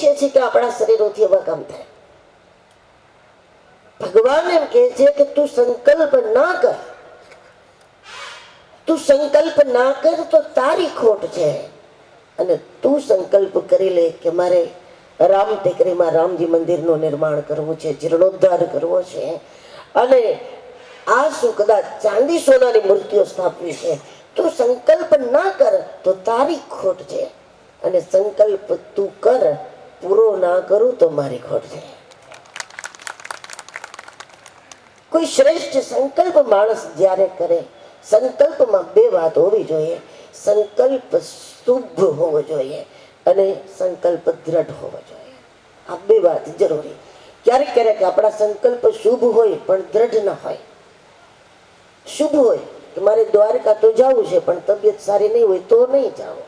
ઈચ્છે છે કે આપણા શરીરોથી એવા કામ થાય. ભગવાન એમ કહે છે કે તું સંકલ્પ ના કર, તું સંકલ્પ ના કર તો તારી ખોટ છે. અને તું સંકલ્પ કરી લે કે મારે રામ ટેકરીમાં રામજી મંદિરનું નિર્માણ કરવું છે, જીર્ણોદ્ધાર કરવો છે, અને આ શું કદાચ ચાંદી સોનાની મૂર્તિઓ સ્થાપવી છે. તું સંકલ્પ ના કર તો તારી ખોટ છે, અને સંકલ્પ તું કર, પૂરો ના કરું તો મારી ખોટ છે. કોઈ શ્રેષ્ઠ સંકલ્પ માણસ જ્યારે કરે, સંકલ્પમાં બે વાત હોવી જોઈએ. સંકલ્પ શુભ હોવો જોઈએ અને સંકલ્પ દ્રઢ હોવો જોઈએ. આ બે વાત જરૂરી. ક્યારેક ક્યારેક આપણા સંકલ્પ શુભ હોય પણ દ્રઢ ના હોય. શુભ હોય કે મારે દ્વારકા તો જવું છે પણ તબિયત સારી નહીં હોય તો નહીં જાવ,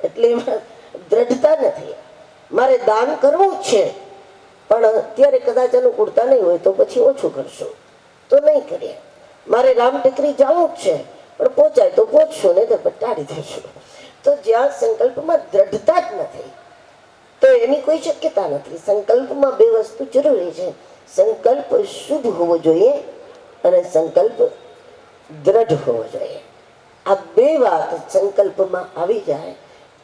એટલે એમાં દ્રઢતા નથી. મારે દાન કરવું છે પણ અત્યારે કદાચ અનુકૂળતા નહીં હોય તો પછી ઓછું કરશું, તો નહીં કરીએ. મારે રામ ટેકરી જવું જ છે પણ પહોંચાય તો પહોંચશું, નહીં તો ટાળી દઈશું. તો જ્યાં સંકલ્પમાં દ્રઢતા જ નથી તો એની કોઈ શક્યતા નથી. સંકલ્પમાં બે વસ્તુ જરૂરી છે. સંકલ્પ શુભ હોવો જોઈએ અને સંકલ્પ દ્રઢ હોવો જોઈએ. આ બે વાત સંકલ્પમાં આવી જાય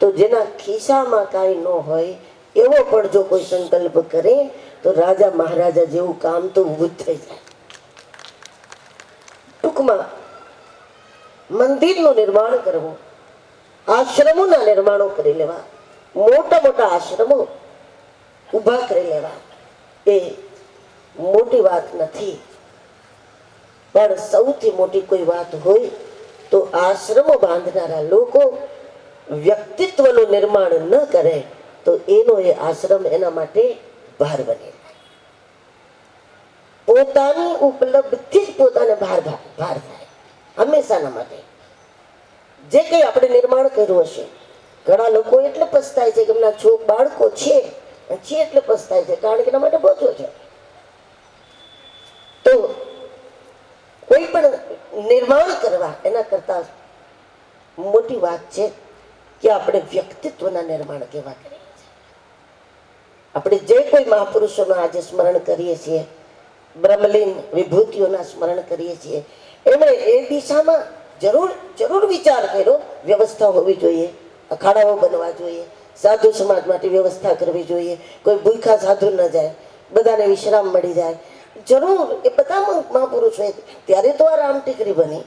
તો જેના ખિસ્સામાં કાંઈ ન હોય એવો પણ જો કોઈ સંકલ્પ કરે તો રાજા મહારાજા જેવું કામ તો ઊભું થઈ જાય. ટૂંકમાં મંદિરનું નિર્માણ કરવું, આશ્રમોના નિર્માણો કરી લેવા, મોટા મોટા આશ્રમો ઊભા કરી લેવા એ મોટી વાત નથી. પણ સૌથી મોટી કોઈ વાત હોય તો આશ્રમો બાંધનારા લોકો વ્યક્તિત્વનું નિર્માણ ન કરે તો એનો એ આશ્રમ એના માટે ભાર બને. પોતાની ઉપલબ્ધિ જ પોતાને ભાર થાય હંમેશાના માટે. જે કંઈ આપણે નિર્માણ કર્યું હશે, ઘણા લોકો એટલે પસ્તાય છે કે એમના બાળકો છે એટલે પસ્તાય છે, કારણ કે એના માટે બોજો છે. તો કોઈ પણ નિર્માણ કરવા એના કરતા મોટી વાત છે કે આપણે વ્યક્તિત્વના નિર્માણ કેવા કરીએ છીએ. આપણે જે કોઈ મહાપુરુષોનું આજે સ્મરણ કરીએ છીએ, બ્રહ્મલીન વિભૂતિઓના સ્મરણ કરીએ છીએ, એમણે એ દિશામાં જરૂર વિચાર કર્યો. વ્યવસ્થા હોવી જોઈએ, અખાડાઓ બનવા જોઈએ, સાધુ સમાજ માટે વ્યવસ્થા કરવી જોઈએ, કોઈ ભૂખા સાધુ ન જાય, બધાને વિશ્રામ મળી જાય. જરૂર એ બધા મહાપુરુષોએ, ત્યારે તો આ રામ ટેકરી બની,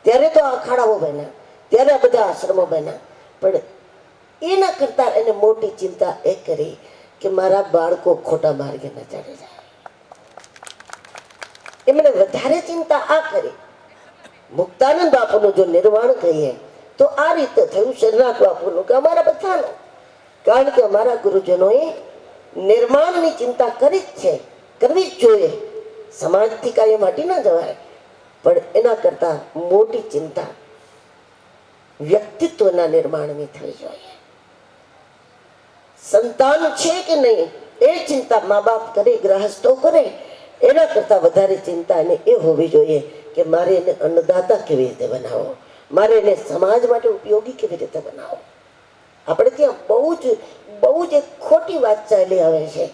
ત્યારે તો આ અખાડાઓ બન્યા, ત્યારે આ બધા આશ્રમો બન્યા. પણ એના કરતા એને મોટી ચિંતા એ કરી કે મારા બાળકો ખોટા માર્ગે ન ચડી જાય. એમણે વધારે ચિંતા આ કરી. મુક્તાનંદ બાપુનું જો નિર્માણ કહીએ તો આ રીતે થયું, શરણાથ બાપુનું કે અમારા બધાનું. કારણ કે અમારા ગુરુજનોએ નિર્માણની ચિંતા કરી જ છે, કરવી જ જોઈએ. સમાજથી કાંઈ માટી ના જવાય, પણ એના કરતા મોટી ચિંતા વ્યક્તિત્વના નિર્માણની થવી જોઈએ. સંતાન છે કે નહીં એ ચિંતા મા બાપ કરે, ગ્રહસ્થો કરે, એના કરતા વધારે ચિંતા એને એ હોવી જોઈએ કે મારે એને અન્નદાતા કેવી રીતે બનાવો, મારે એને સમાજ માટે ઉપયોગી કેવી રીતે બનાવો. આપણે ત્યાં બહુ જ એક ખોટી વાત ચાલી આવે છે.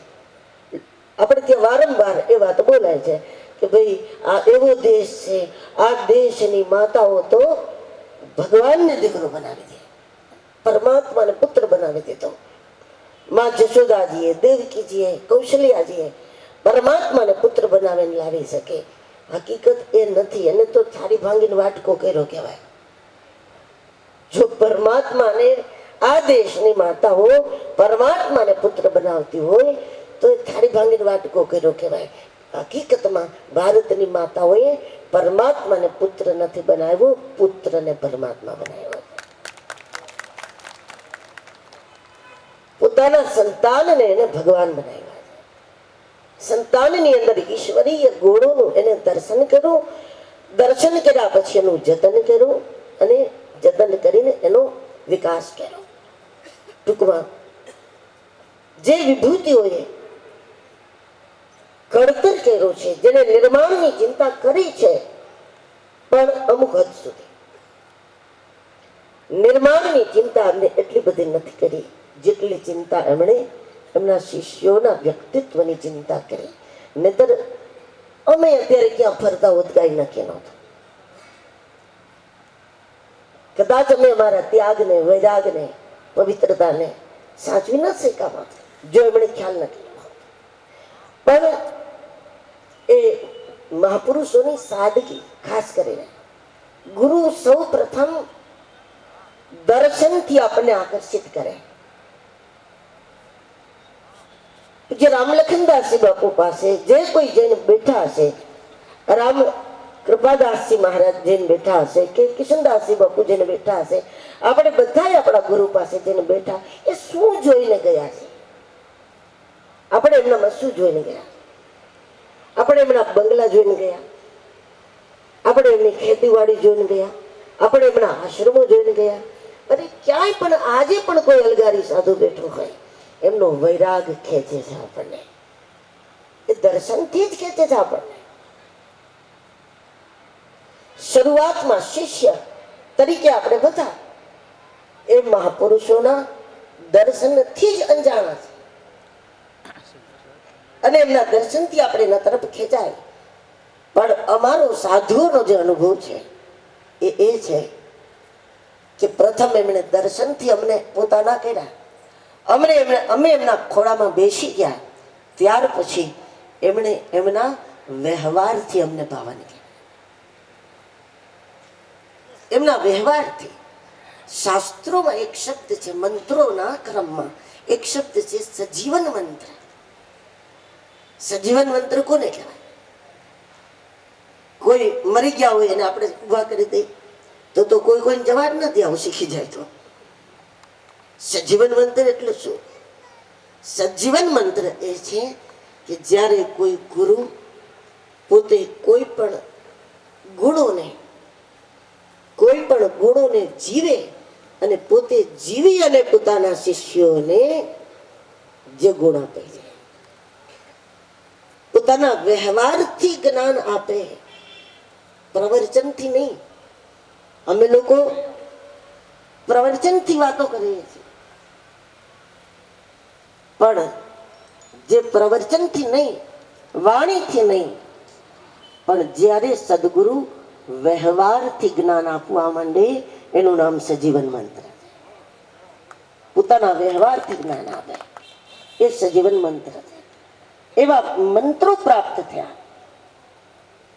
આપણે ત્યાં વારંવાર એ વાત બોલાય છે કે ભાઈ આ એવો દેશ છે, આ દેશની માતાઓ તો ભગવાનને દીકરો બનાવી દે, પરમાત્માને પુત્ર બનાવી દીધો. માં જશોદાજીએ, દેવકીજીએ, કૌશલ્યાજીએ પરમાત્માને પુત્ર બનાવીને લાવી શકે. હકીકત એ નથી. એને તો થાળી ભાંગીને વાટકો કર્યો કહેવાય. જો પરમાત્માને, આ દેશની માતાઓ પરમાત્માને પુત્ર બનાવતી હોય તો એ થાળી ભાંગીને વાટકો કર્યો કહેવાય. હકીકતમાં ભારતની માતાઓએ પરમાત્માને પુત્ર નથી બનાવ્યો, પુત્રને પરમાત્મા બનાવ્યો. પોતાના સંતાનને એને ભગવાન બનાવ્યા. સંતાનની અંદર ઈશ્વરીય ગુણોનું એને દર્શન કરો, દર્શન કર્યા પછી એનું જતન કરો અને જતન કરીને એનો વિકાસ કરો. ટૂંકમાં જે વિભૂતિઓએ ઘડતર કર્યું છે, જેને નિર્માણની ચિંતા કરી છે, પણ અમુક હદ સુધી નિર્માણની ચિંતા એમને એટલી બધી નથી કરી જેટલી ચિંતા એમણે એમના શિષ્યોના વ્યક્તિત્વની ચિંતા કરી. નહીતર અમે અત્યારે ક્યાં ફરતા હોત કાંઈ નક્કી નહોતું. કદાચ અમે અમારા ત્યાગને, વૈરાગને, પવિત્રતાને સાચવી ન શક્યા જો એમણે ખ્યાલ ન કર્યો. પણ એ મહાપુરુષોની સાદગી, ખાસ કરીને ગુરુ સૌ પ્રથમ દર્શનથી આપણને આકર્ષિત કરે. જે રામલખનદાસજી બાપુ પાસે જે કોઈ જઈને બેઠા હશે, રામ કૃપાદાસજી મહારાજ જઈને બેઠા હશે કે કિશનદાસજી બાપુ જઈને બેઠા હશે, આપણે બધા આપણા ગુરુ પાસે જઈને બેઠા, એ શું જોઈને ગયા છે? આપણે એમનામાં શું જોઈને ગયા? આપણે એમના બંગલા જોઈને ગયા, આપણે એમની ખેતીવાડી જોઈને ગયા, આપણે એમના આશ્રમો જોઈને ગયા. અને ક્યાંય પણ આજે પણ કોઈ અલગારી સાધુ બેઠો હોય, એમનો વૈરાગ ખેંચે છે આપણને. એ દર્શનથી જ ખેંચે છે આપણને. શરૂઆતમાં શિષ્ય તરીકે આપણે બધા એ મહાપુરુષોના દર્શનથી જ અંજાણા છે. અને એમના દર્શનથી આપણે એના તરફ ખેંચાય. પણ અમારો સાધુઓનો જે અનુભવ છે એ છે કે પ્રથમ એમણે દર્શનથી અમને પોતાના કર્યા, અમે એમના ખોળામાં બેસી ગયા, ત્યાર પછી એમણે એમના વ્યવહારથી અમને પાવન કર્યા. એમના વ્યવહારથી. શાસ્ત્રોમાં એક શબ્દ છે, મંત્રોના ક્રમમાં એક શબ્દ છે સજીવન મંત્ર. સજીવન મંત્ર કોને કહેવાય? કોઈ મરી ગયા હોય એને આપણે ઉભા કરી દઈએ તો કોઈ કોઈને જવાબ નથી, આવું શીખી જાય તો. સજીવન મંત્ર એટલે શું? સજીવન મંત્ર એ છે કે જ્યારે કોઈ ગુરુ પોતે કોઈ પણ ગુણોને જીવે અને પોતે જીવી અને પોતાના શિષ્યોને જે ગુણ આપે છે, પોતાના વ્યવહારથી જ્ઞાન આપે, પ્રવચનથી નહીં. અમે લોકો પ્રવચનથી વાતો કરીએ છીએ, પણ જે પ્રવચનથી નહીં, વાણીથી નહીં, પણ જ્યારે સદગુરુ વ્યવહારથી જ્ઞાન આપવા માંડે એનું નામ સજીવન મંત્ર. પોતાના વ્યવહારથી જ્ઞાન આપે એ સજીવન મંત્ર છે. એવા મંત્રો પ્રાપ્ત થયા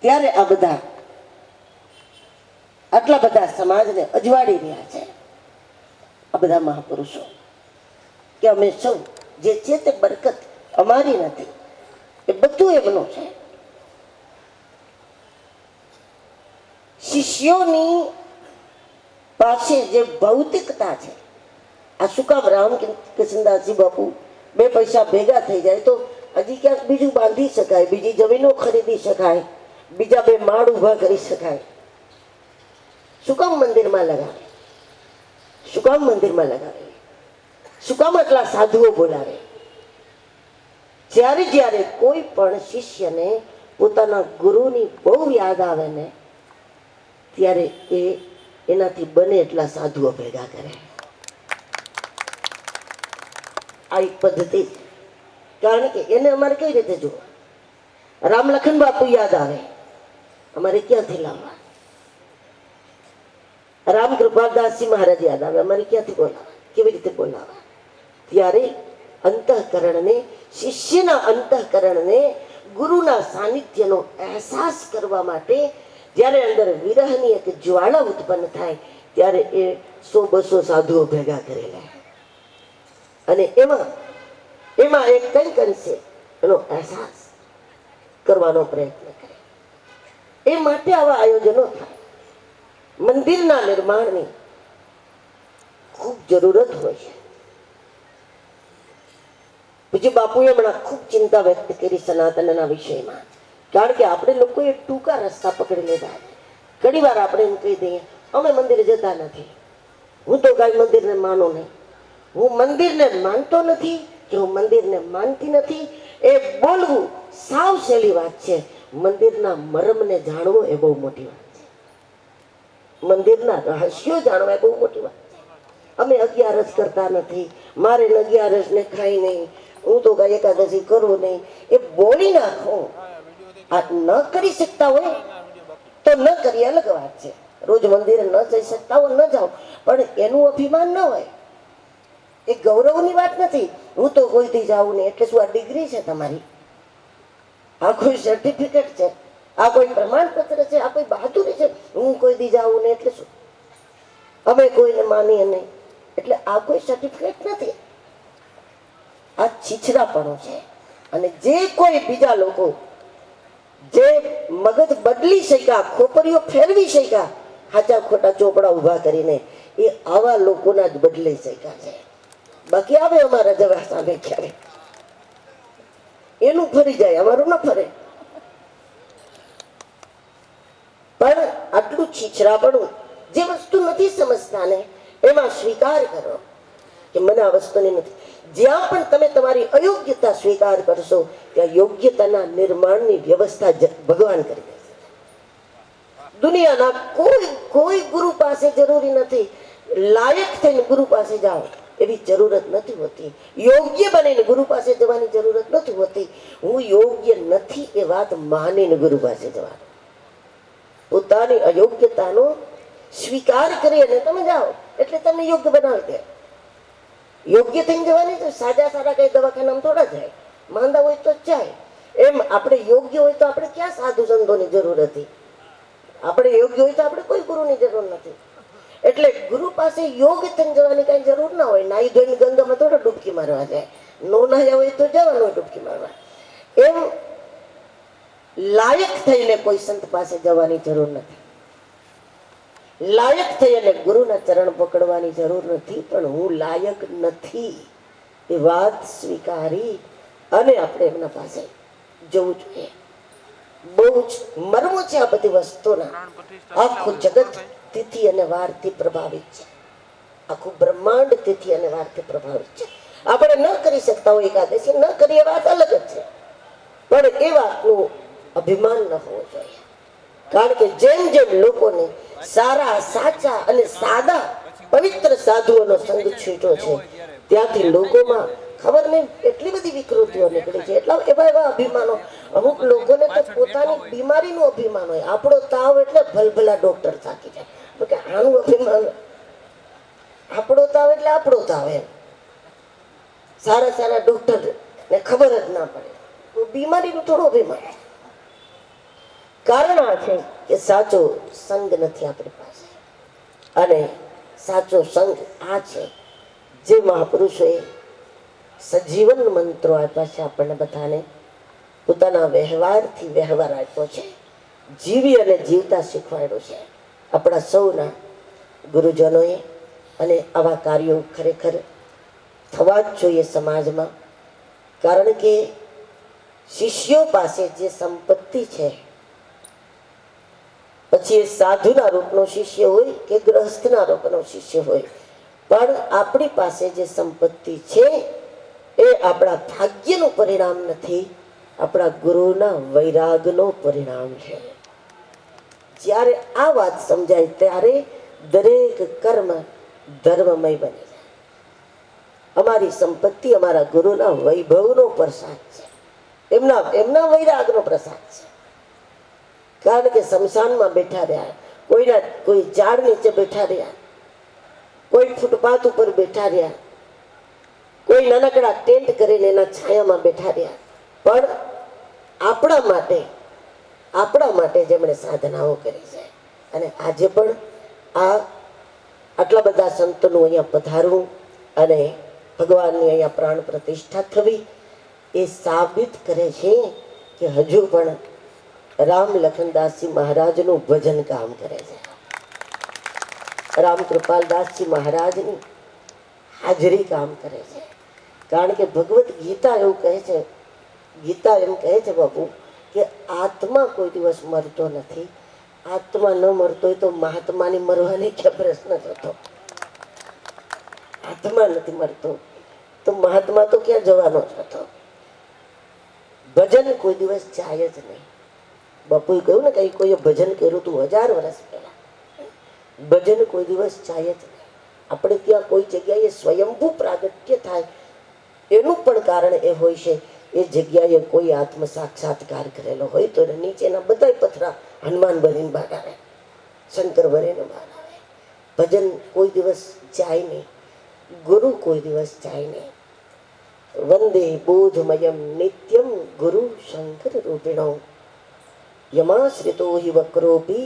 ત્યારે આ બધા આટલા બધા સમાજને અજવાડી રહ્યા છે આ બધા મહાપુરુષો, કે અમે સૌ જે છે તે બરકત અમારી નથી, એ બધું એમનું છે. શિષ્યોની પાસે જે ભૌતિકતા છે, આ શું કામ? રામકૃષ્ણદાસજી બાપુ બે પૈસા ભેગા થઈ જાય તો હજી ક્યાંક બીજું બાંધી શકાય, બીજી જમીનો ખરીદી શકાય, બીજા બે માળ ઉભા કરી શકાય. શું કામ મંદિરમાં લગાવે? શું કામ મંદિરમાં લગાવે? શું કામ આટલા સાધુઓ બોલાવે? જ્યારે કોઈ પણ શિષ્યને પોતાના ગુરુની બહુ યાદ આવે ને, ત્યારે એનાથી બને એટલા સાધુઓ ભેગા કરે. આ એક પદ્ધતિ છે. કારણ કે એને અમારે કઈ રીતે જુઓ, રામલખન બાપુ યાદ આવે, અમારે ક્યાંથી લાવવા? રામ કૃપાદાસજી મહારાજ યાદ આવે, અમારે ક્યાંથી બોલાવા? કેવી રીતે બોલાવા? ત્યારે અંતઃકરણને, શિષ્યના અંતઃકરણને ગુરુના સાનિધ્યનો અહેસાસ કરવા માટે જ્યારે અંદર વિરહની એક જ્વાળા ઉત્પન્ન થાય, ત્યારે એ 100-200 સાધુઓ ભેગા કરી લે અને એમાં એક કંઈક અંશે એનો અહેસાસ કરવાનો પ્રયત્ન કરે. એ માટે આવા આયોજનો થાય. મંદિરના નિર્માણની ખૂબ જરૂરત હોય છે. પૂજ્ય બાપુએ હમણાં ખૂબ ચિંતા વ્યક્ત કરી સનાતનના વિષયમાં. કારણ કે આપણે લોકોએ ટૂંકા રસ્તા પકડી લીધા. ઘણી વાર આપણે એમ કહી દઈએ, અમે મંદિરે જતા નથી, હું તો કાંઈ મંદિરને માનું નહીં, હું મંદિરને માનતો નથી કે હું મંદિરને માનતી નથી. એ બોલવું સાવ સહેલી વાત છે. મંદિરના મર્મને જાણવો એ બહુ મોટી વાત છે. મંદિરના રહસ્યો જાણવા એ બહુ મોટી વાત છે. અમે 11 કરતા નથી, મારે 11 ને ખાઈ નહીં, હું તો કઈ એકાદશી કરું નહીં, એ બોલી નાખો. આ ન કરી શકતા હોય તો ન કરી, અલગ વાત છે. રોજ મંદિરે ન જઈ શકતા હોય ન જાઓ, પણ એનું અભિમાન ન હોય. એ ગૌરવની વાત નથી. હું તો કોઈથી જાઉં નહીં એટલે શું આ ડિગ્રી છે તમારી? આ કોઈ સર્ટિફિકેટ છે? આ કોઈ પ્રમાણપત્ર છે? આ કોઈ બહાદુરી છે? હું કોઈ દી જાઉં ને એટલે શું? અમે કોઈને માનીએ નહીં એટલે આ કોઈ સર્ટિફિકેટ નથી. આ છીછરાપણું છે. અને જે કોઈ બીજા લોકો જે મગજ બદલી શક્યા, ખોપરીઓ ફેરવી શક્યા, સાચા ખોટા ચોપડા ઉભા કરીને, એ આવા લોકોના જ બદલી શક્યા છે. બાકી આવે અમારા જવા સામે ક્યારે એનું ફરી જાય, અમારું ન ફરે. પણ આટલું છીછરાપણું, જે વસ્તુ નથી સમજતા ને એમાં સ્વીકાર કરો કે મને આ વસ્તુની નથી. જ્યાં પણ તમે તમારી અયોગ્યતા સ્વીકાર કરશો ત્યાં યોગ્યતાના નિર્માણની વ્યવસ્થા ભગવાન કરી દેશે. દુનિયાના કોઈ ગુરુ પાસે જરૂરી નથી. લાયક થઈને ગુરુ પાસે જાઓ એવી જરૂરત નથી હોતી. યોગ્ય બનીને ગુરુ પાસે જવાની જરૂરત નથી હોતી. હું યોગ્ય નથી એ વાત માનીને ગુરુ પાસે જવાનું. પોતાની અયોગ્યતાનો સ્વીકાર કરીને તમે જાઓ એટલે તમને યોગ્ય બનાવી દે. યોગ્ય થઈને જવાની તો સાજા સારા કઈ દવાખાનામાં થોડા જાય, માંદા હોય તો જાય. એમ આપણે યોગ્ય હોય તો આપણે ક્યાં સાધુ સંતોની જરૂર હતી? આપણે યોગ્ય હોય તો આપણે કોઈ ગુરુની જરૂર નથી. એટલે ગુરુ પાસે યોગ થઈને જવાની કઈ જરૂર ના હોય. નાઈ ધોઈને ગંગામાં થોડા ડૂબકી મારવા જાય, નો નાયા હોય તો જવાનું હોય ડૂબકી મારવા. એમ લાયક થઈને કોઈ સંત પાસે જવાની જરૂર નથી. લાયક થઈ અને ગુરુના ચરણ પકડવાની જરૂર નથી. પણ હું લાયક નથી એ વાત સ્વીકારી અને આપણે એમના પાસે જવું જોઈએ. બહુ જ મર્મો છે આ બધી વસ્તુના. આખું જગત તિથિ અને વારથી પ્રભાવિત છે. આખું બ્રહ્માંડ તિથિ અને વારથી પ્રભાવિત છે. આપણે ન કરી શકતા હોય એકાદશી, ન કરીએ વાત અલગ જ છે, પણ એ વાતનું અભિમાન ન હોવું જોઈએ. કારણ કે જેમ જેમ લોકોને સારા, સાચા અને સાદા પવિત્ર સાધુઓનો સંગ છૂટ્યો છે, ત્યાંથી લોકોમાં ખબર નહીં એટલી બધી વિકૃતિઓ નીકળી છે. એટલા એવા અભિમાનો. અમુક લોકોને તો પોતાની બીમારીનું અભિમાન હોય. આપણો તાવ એટલે ભલભલા ડોક્ટર થાકી જાય કે આનું અભિમાન. આપણો તાવ એટલે આપણો તાવ. એમ સારા સારા ડોક્ટર ને ખબર જ ના પડે. બીમારીનું થોડું અભિમાન. કારણ આ છે કે સાચો સંગ નથી આપણી પાસે. અને સાચો સંગ આ છે જે મહાપુરુષોએ સજીવન મંત્રો આપ્યા છે આપણને બધાને. પોતાના વ્યવહારથી વ્યવહાર આપ્યો છે. જીવી અને જીવતા શીખવાડ્યું છે આપણા સૌના ગુરુજનોએ. અને આવા કાર્યો ખરેખર થવા જ જોઈએ સમાજમાં. કારણ કે શિષ્યો પાસે જે સંપત્તિ છે, પછી એ સાધુના રૂપનો શિષ્ય હોય કે ગ્રહસ્થના રૂપનો શિષ્ય હોય, પણ આપણી પાસે જે સંપત્તિ છે એ આપણા ભાગ્યનું પરિણામ નથી, આપણા ગુરુના વૈરાગનો પરિણામ છે. જ્યારે આ વાત સમજાય ત્યારે દરેક કર્મ ધર્મમય બની જાય. અમારી સંપત્તિ અમારા ગુરુના વૈભવનો પ્રસાદ છે, એમના વૈરાગનો પ્રસાદ છે. કારણ કે શમશાનમાં બેઠા રહ્યા, કોઈ ઝાડ નીચે બેઠા રહ્યા, કોઈ ફૂટપાથ ઉપર બેઠા રહ્યા, કોઈ નાનકડા ટેન્ટ કરીને એના છાયામાં બેઠા રહ્યા, પણ આપણા માટે જેમણે સાધનાઓ કરી છે. અને આજે પણ આટલા બધા સંતોનું અહીંયા પધારવું અને ભગવાનની અહીંયા પ્રાણ પ્રતિષ્ઠા થવી એ સાબિત કરે છે કે હજુ પણ રામ લખનદાસજી મહારાજનું ભજન કામ કરે છે. રામ કૃપાલદાસજી મહારાજની હાજરી કામ કરે છે. કારણ કે ભગવદ્ ગીતા એવું કહે છે, ગીતા એમ કહે છે બાપુ કે આત્મા કોઈ દિવસ મરતો નથી. આત્મા ન મરતો હોય તો મહાત્માની મરવાની ક્યાં પ્રશ્ન થતો? આત્મા નથી મરતો તો મહાત્મા તો ક્યાં જવાનો હતો? ભજન કોઈ દિવસ જાય જ નહીં. બાપુએ કહ્યું ને કઈ કોઈએ ભજન કર્યું હતું 1000 વર્ષ પહેલા. ભજન કોઈ દિવસ જાય જ નહીં. આપણે ત્યાં કોઈ જગ્યાએ સ્વયંભૂ પ્રાગટ્ય થાય એનું પણ કારણ એ હોય છે એ જગ્યાએ કોઈ આત્મ સાક્ષાત્કાર કરેલો હોય તો એને નીચેના બધા પથરા હનુમાન બનીને બહાર આવે, શંકર બનીને બહાર આવે. ભજન કોઈ દિવસ જાય નહીં, ગુરુ કોઈ દિવસ જાય નહીં. વંદે બોધમયમ નિત્યમ ગુરુ શંકર રૂપિણો યમાશ્રિતો હિ વક્રોપી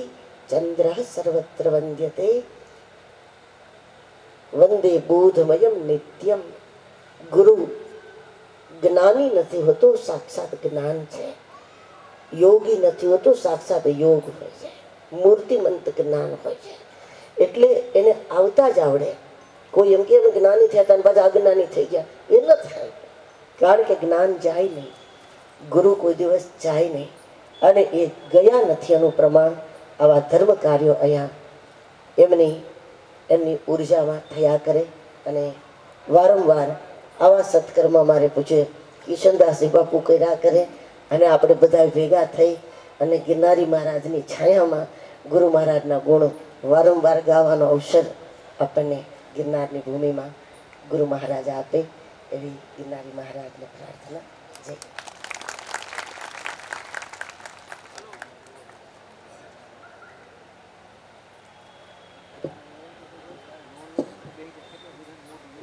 ચંદ્ર સર્વત્ર વંદ્યતે. વંદે બોધમયમ નિત્યમ. ગુરુ જ્ઞાની નથી હોતો, સાક્ષાત જ્ઞાન છે. યોગી નથી હોતો, સાક્ષાત યોગ હોય છે. મૂર્તિમંત જ્ઞાન હોય છે. એટલે એને આવતા જ આવડે. કોઈ એમ કે જ્ઞાની થયા હતા પાછા અજ્ઞાની થઈ ગયા, એ ન થાય. કારણ કે જ્ઞાન જાય નહીં, ગુરુ કોઈ દિવસ જાય નહીં. અને એ ગયા નથી એનું પ્રમાણ આવા ધર્મ કાર્યો અહીંયા એમની ઉર્જામાં થયા કરે. અને વારંવાર આવા સત્કર્મ મારે પૂછે કિશનદાસજી બાપુ કર્યા કરે. અને આપણે બધા ભેગા થઈ અને ગિરનારી મહારાજની છાયામાં ગુરુ મહારાજના ગુણ વારંવાર ગાવાનો અવસર આપણને ગિરનારની ભૂમિમાં ગુરુ મહારાજ આપે એવી ગિરનારી મહારાજને પ્રાર્થના. જય.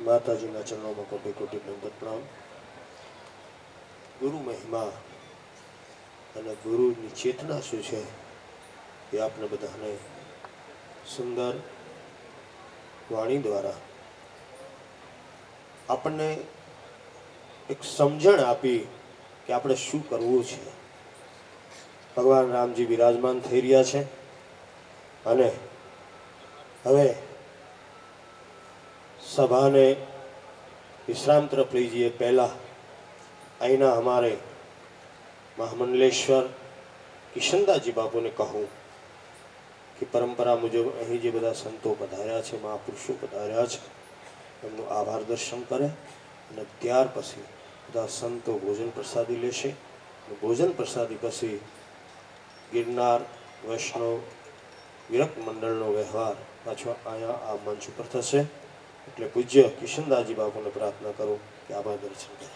માતાજીના ચરણોમાં કોટી કોટી દંડવત પ્રણામ. ગુરુ મહિમા અને ગુરુની ચેતના શું છે એ આપણે બધાને સુંદર વાણી દ્વારા આપણને એક સમજણ આપી કે આપણે શું કરવું છે. ભગવાન રામજી બિરાજમાન થઈ રહ્યા છે અને હવે સભાને વિશ્રામ તરફ લઈ જઈએ પહેલા અહીંના અમારે મહામંડલેશ્વર કિશનદાસજી બાપુને કહું કે પરંપરા મુજબ અહીં જે બધા સંતો પધાર્યા છે, મહાપુરુષો પધાર્યા છે, એમનું આભાર દર્શન કરે અને ત્યાર પછી બધા સંતો ભોજન પ્રસાદી લેશે. ભોજન પ્રસાદી પછી ગિરનાર વૈષ્ણવ વિરક્ત મંડળનો વ્યવહાર પાછો અહીંયા આ મંચ ઉપર થશે. એટલે પૂજ્ય કિશનદાસજી બાપુને પ્રાર્થના કરું કે આભાર દર્શન કરે.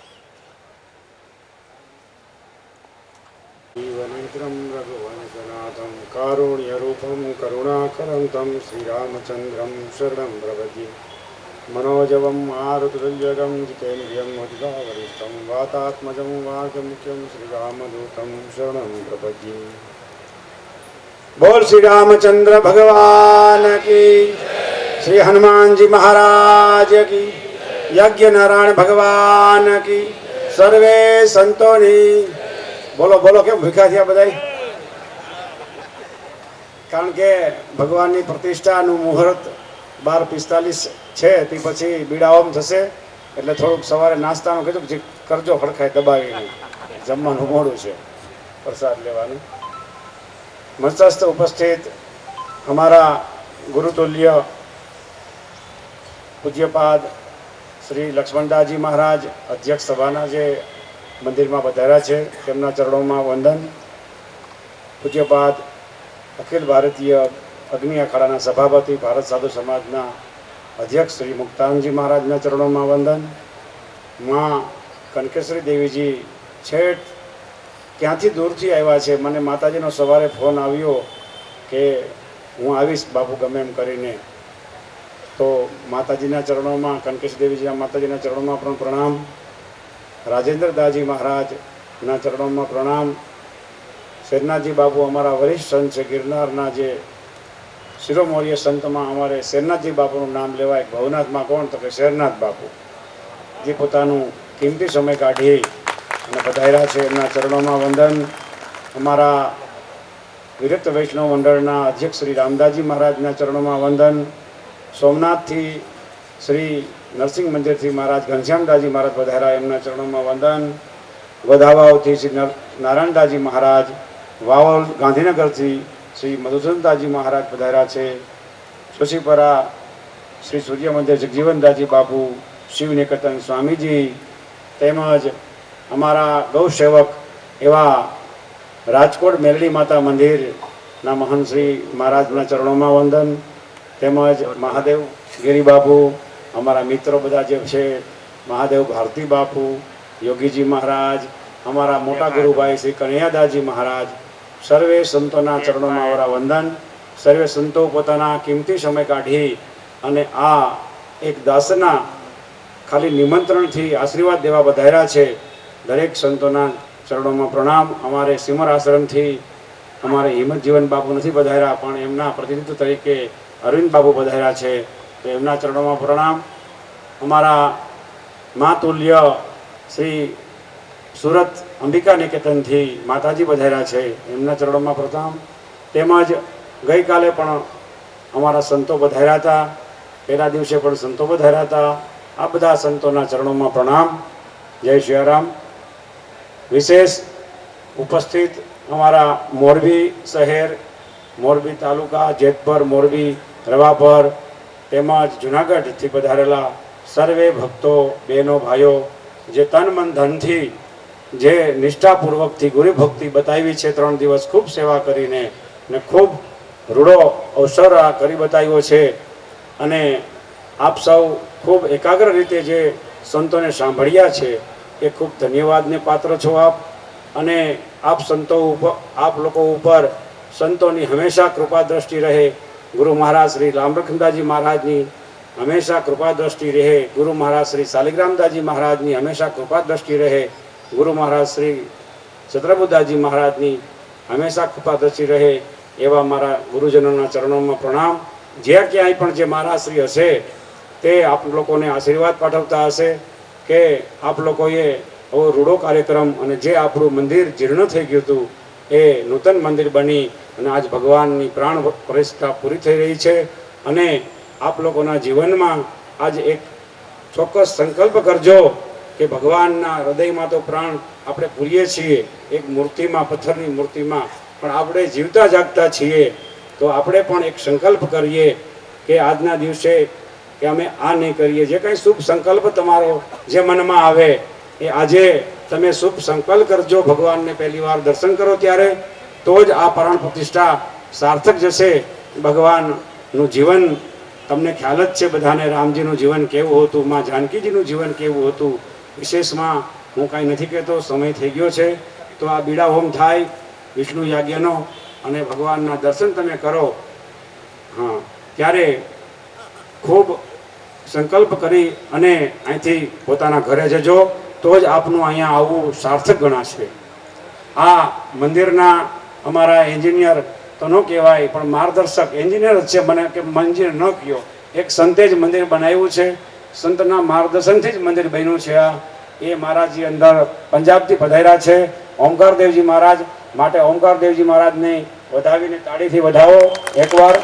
જીવનેત્રમ રઘુવંશનાથમ કારુણ્યરૂપમ કરુણાકરં તમ શ્રીરામચંદ્રમ શરણં પ્રપદ્યે. मनोजवं मारुतुल्यगं जितेन्द्रियं वरिष्ठं वातात्मजं वाक्यमुख्यं श्रीरामदूतं शरणं प्रपद्ये। बोल श्री रामचंद्र भगवान की, श्री हनुमान जी महाराज की, यज्ञ नारायण भगवान की, सर्वे संतों ने बोलो बोलो के भूखा थया बधाई, कारण के भगवान की प्रतिष्ठा मुहूर्त 12:45 છે તે પછી બીડાઓમ થશે એટલે થોડુંક સવારે નાસ્તાનું કીધું કે કરજો ખડખાય દબાવીને, જમવાનું મોડું છે, પ્રસાદ લેવાનું. મંચસ્થ ઉપસ્થિત हमारा गुरुतुल्य पूज्यपाद श्री लक्ष्मणदासजी महाराज अध्यक्ष सभाना जे मंदिर में पधार्या छे तेमना चरणों में वंदन. पूज्यपाद अखिल भारतीय अग्नि अखाड़ा सभापति भारत साधु समाजना अध्यक्ष श्री मुक्तानंदजी महाराजना चरणों में वंदन. माँ कनकेश्वरी देवीजी छेट क्यांथी दूरथी आव्या छे, मने माताजीनो सवारे फोन आव्यो के हूँ आवीश बापू गमे एम करीने, तो माताजीना चरणों में कनकेश्वरी देवीजी माताजीना चरणों में पण प्रणाम. राजेंद्र दासजी महाराजना चरणों में प्रणाम. शेरनाथजी बापू अमारा वरिष्ठ संत है, गिरनारना जे शिरोमौर्य संत में अमारे शेरनाथजी बापू नाम लेवाय. भवनाथ में कोण तो कि शेरनाथ बापू जे पोतानुं कीमती समय काढ़ी अने पधार्या छे, एमना चरणों में वंदन. अमारा विरक्त वैष्णव मंडलना अध्यक्ष श्री रामदासजी महाराजना चरणों में वंदन. सोमनाथ थी श्री नरसिंह मंदिर थी महाराज घनश्यामदासजी महाराज पधार्या, एमना चरणों में वंदन. वधावाव थी श्री नारायणदासजी महाराज, वावल गांधीनगर थी श्री मधुसूदनदासजी महाराज पधार्या छे. सुशीपरा श्री सूर्य मंदिर जगजीवनदासजी बापू, शिव निकेतन स्वामीजी, तेमज अमारा गौ सेवक एवा राजकोट मेलडी माता मंदिर ना महंत श्री महाराजना चरणों में वंदन. तेमज महादेव गिरी बापू, अमारा मित्रों बधा जे छे, મહાદેવ ભારતી બાપુ, યોગીજી મહારાજ, અમારા મોટા ગુરુભાઈ શ્રી કનૈયાદાસજી મહારાજ, સર્વે સંતોના ચરણોમાં અમારા વંદન. સર્વે સંતો પોતાના કિંમતી સમય કાઢી અને આ એક દાસના ખાલી નિમંત્રણથી આશીર્વાદ દેવા વધાર્યા છે. દરેક સંતોના ચરણોમાં પ્રણામ. અમારે સિમર આશ્રમથી અમારે હિંમતજીવન બાપુ નથી પધાર્યા, પણ એમના પ્રતિનિધિત્વ તરીકે અરવિંદ બાપુ પધાર્યા છે, તો એમના ચરણોમાં પ્રણામ. અમારા માતુલ્ય શ્રી સુરત અંબિકા નિકેતનથી માતાજી પધાર્યા છે, એમના ચરણોમાં પ્રણામ. તેમજ ગઈકાલે પણ અમારા સંતો પધાર્યા હતા, પહેલા દિવસે પણ સંતો પધાર્યા હતા. આ બધા સંતોના ચરણોમાં પ્રણામ. જય સિયારામ. વિશેષ ઉપસ્થિત અમારા મોરબી શહેર, મોરબી તાલુકા, જેતપર, મોરબી, રવાપર તેમજ જુનાગઢથી પધારેલા સર્વે ભક્તો, બહેનો, ભાઈઓ, જે તન મન ધનથી, જે નિષ્ઠાપૂર્વકથી ગુરુભક્તિ બતાવી છે, 3 દિવસ ખૂબ સેવા કરીને ને ખૂબ રૂડો અવસર આ કરી બતાવ્યો છે. અને આપ સૌ ખૂબ એકાગ્ર રીતે જે સંતોને સાંભળ્યા છે એ ખૂબ ધન્યવાદને પાત્ર છો આપ. અને આપ સંતો ઉપર, આપ લોકો ઉપર સંતોની હંમેશા કૃપા દ્રષ્ટિ રહે. ગુરુ મહારાજ શ્રી રામરખનદાસજી મહારાજની હંમેશા કૃપા દ્રષ્ટિ રહે. ગુરુ મહારાજ શ્રી શાલિગ્રામદાસજી મહારાજની હંમેશા કૃપા દ્રષ્ટિ રહે. ગુરુ મહારાજ શ્રી છત્રબુદ્ધાજી મહારાજની હંમેશા કૃપા દ્રષ્ટિ રહે. એવા મારા ગુરુજનોના ચરણોમાં પ્રણામ. જ્યાં ક્યાંય પણ જે મહારાજશ્રી હશે તે આપ લોકોને આશીર્વાદ પાઠવતા હશે કે આપ લોકોએ આવો રૂડો કાર્યક્રમ, અને જે આપણું મંદિર જીર્ણ થઈ ગયું હતું એ નૂતન મંદિર બની અને આજ ભગવાનની પ્રાણ પ્રતિષ્ઠા પૂરી થઈ રહી છે. અને આપ લોકોના જીવનમાં આજ એક ચોક્કસ સંકલ્પ કરજો કે ભગવાનના હૃદયમાં તો પ્રાણ આપણે પૂરીએ છીએ, એક મૂર્તિમાં, પથ્થરની મૂર્તિમાં, પણ આપણે જીવતા જાગતા છીએ. તો આપણે પણ એક સંકલ્પ કરીએ કે આજના દિવસે કે અમે આ નહીં કરીએ. જે કંઈ શુભ સંકલ્પ તમારો જે મનમાં આવે એ આજે તમે શુભ સંકલ્પ કરજો. ભગવાનને પહેલી વાર દર્શન કરો ત્યારે તો જ આ પ્રાણ પ્રતિષ્ઠા સાર્થક જશે. ભગવાનનું જીવન તમને ખ્યાલ જ છે બધાને, રામજીનું જીવન કેવું હતું, મા જાનકીજીનું જીવન કેવું હતું. વિશેષમાં હું કાંઈ નથી કહેતો, સમય થઈ ગયો છે. તો આ બીડા હોમ થાય વિષ્ણુ યાજ્ઞનો અને ભગવાનના દર્શન તમે કરો, હા, ત્યારે ખૂબ સંકલ્પ કરી અને અહીંથી પોતાના ઘરે જજો, તો જ આપનું અહીંયા આવવું સાર્થક ગણાશે. આ મંદિરના અમારા એન્જિનિયર તો ન કહેવાય પણ માર્ગદર્શક એન્જિનિયર જ છે. મને કે મંદિર ન કહ્યો, એક સંતે જ મંદિર બનાવ્યું છે, સંતના માર્ગદર્શનથી જ મંદિર બન્યું છે. આ એ મહારાજજી અંદર પંજાબથી પધાર્યા છે, ઓમકારદેવજી મહારાજ. માટે ઓમકારદેવજી મહારાજને વધાવીને તાળીથી વધાવો એકવાર,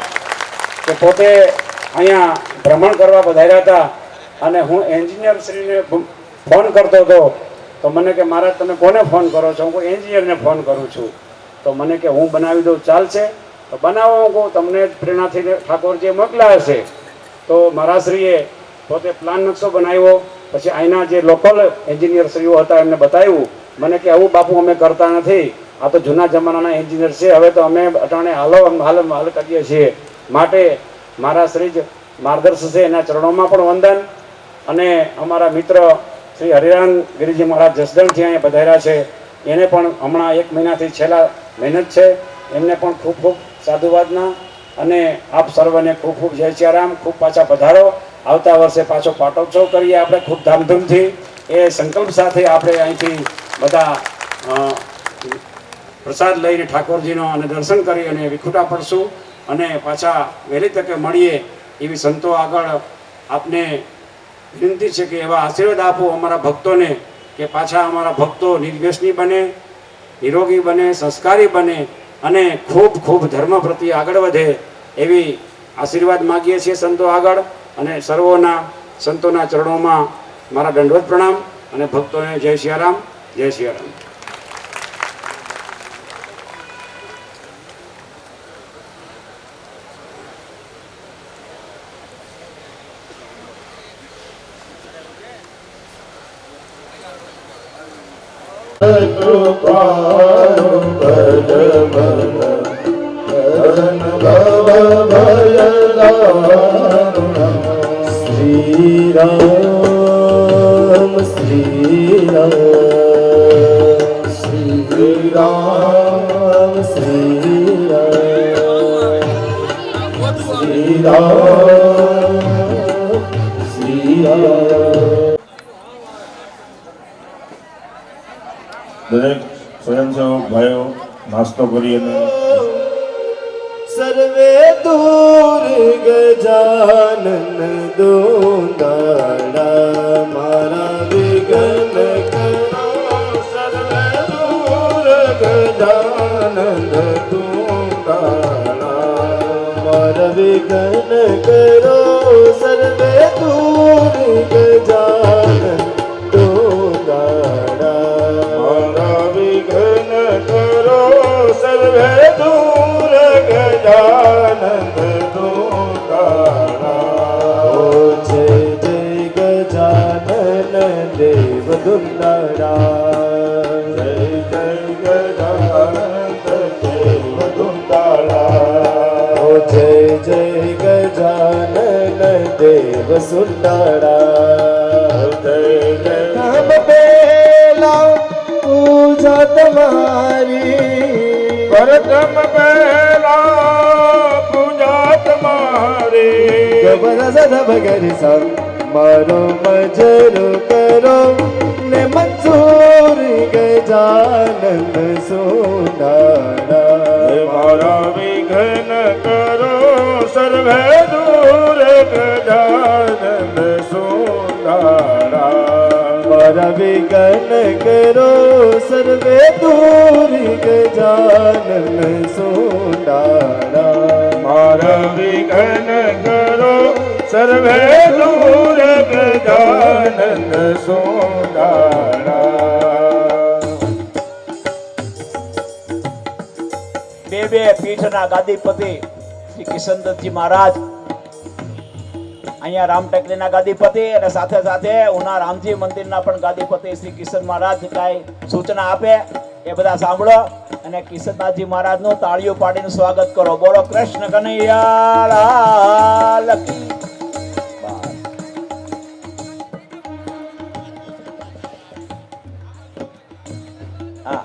કે પોતે અહીંયા ભ્રમણ કરવા પધાર્યા હતા. અને હું એન્જિનિયર શ્રીને ફોન કરતો હતો તો મને કે મહારાજ તમે કોને ફોન કરો છો? હું કોઈ એન્જિનિયરને ફોન કરું છું. તો મને કે હું બનાવી દઉં, ચાલશે? તો બનાવો. હું કહું તમને જ પ્રેરણાથી ઠાકોરજીએ મોકલ્યા હશે. તો મહારાજશ્રીએ પોતે પ્લાન નકશો બનાવ્યો, પછી અહીંના જે લોકલ એન્જિનિયર શ્રીઓ હતા એમને બતાવ્યું. મને કે આવું બાપુ અમે કરતા નથી, આ તો જૂના જમાનાના એન્જિનિયર છે, હવે તો અમે અટાણે હાલ કરીએ છીએ. માટે મારા શ્રી જ માર્ગદર્શન છે, એના ચરણોમાં પણ વંદન. અને અમારા મિત્ર શ્રી હરિરામ ગિરિજી મહારાજ જસદણથી અહીંયા પધાર્યા છે, એને પણ હમણાં 1 મહિનાથી છેલ્લા મહેનત છે, એમને પણ ખૂબ ખૂબ સાધુવાદના. અને આપ સર્વને ખૂબ ખૂબ જય સિયારામ. ખૂબ પાછા પધારો. આવતા વર્ષે પાછો પાટોત્સવ કરીએ આપણે ખૂબ ધામધૂમથી. એ સંકલ્પ સાથે આપણે અહીંથી બધા પ્રસાદ લઈને ઠાકોરજીનો અને દર્શન કરી અને વિખૂટા પડશું અને પાછા વહેલી તકે મળીએ એવી સંતો આગળ આપને વિનંતી છે કે એવા આશીર્વાદ આપો અમારા ભક્તોને, કે પાછા અમારા ભક્તો નિર્વ્યસની બને, નિરોગી બને, સંસ્કારી બને અને ખૂબ ખૂબ ધર્મ પ્રત્યે આગળ વધે એવી આશીર્વાદ માગીએ છીએ સંતો આગળ. અને સર્વોના સંતોના ચરણોમાં મારા દંડવત પ્રણામ અને ભક્તોને જય સિયારામ, જય સિયારામ. શ્રી રામ રામ શ્રી રામ શ્રી રામ શ્રી રામ. દરેક સ્વયંસેવક ભાઈઓ નાસ્તો કરી અને સર્વે દૂર ગજાનન દોંદાડા મારા વિઘ્ન કરો. સર્વે દૂર ગજાનન દોંદાડા મારા વિઘ્ન કરો. સર્વે દૂર ગજાનન દોંદાડા મારા વિઘ્ન કરો. સર્વે દૂર ગજાનન દોંદાડા. ઓ જય જય ગજાનન દેવ દુંદાડા. જય જય ગજાનન દેવ દુંદાડા. ઓ જય જય ગજાનન દેવ સુંદાડા. જય જય રામ પેલા પૂજા તમારી પ્રથમ પહેલા પૂજા તમારી. ગબર સદા ભગરી સા મારો મજરો કરો ને મંજૂર ગજાનન સોનાડા. મારા વિઘ્ન કરો સર્વે દૂર ગજાનન સોનાડા. મારા વિઘ્ન કરો સર્વે દૂર ગજાનન સોનાડા. મારા વિઘ્ન કરો સર્વે દૂર ગજાનન સોનાડા. બે પીઠના ગાદીપતિ શ્રી કિશનદત્તજી મહારાજ અહીંયા રામ ટેકરીના ગાદીપતિ અને સાથે સાથે ઉના રામજી મંદિરના પણ ગાદીપતિ શ્રી કિશન મહારાજ કાંઈ સૂચના આપે એ બધા સાંભળો અને કિશનદાસજી મહારાજનું તાળીઓ પાડીને સ્વાગત કરો. બોલો કૃષ્ણ કનૈયા લાલ કી. હા,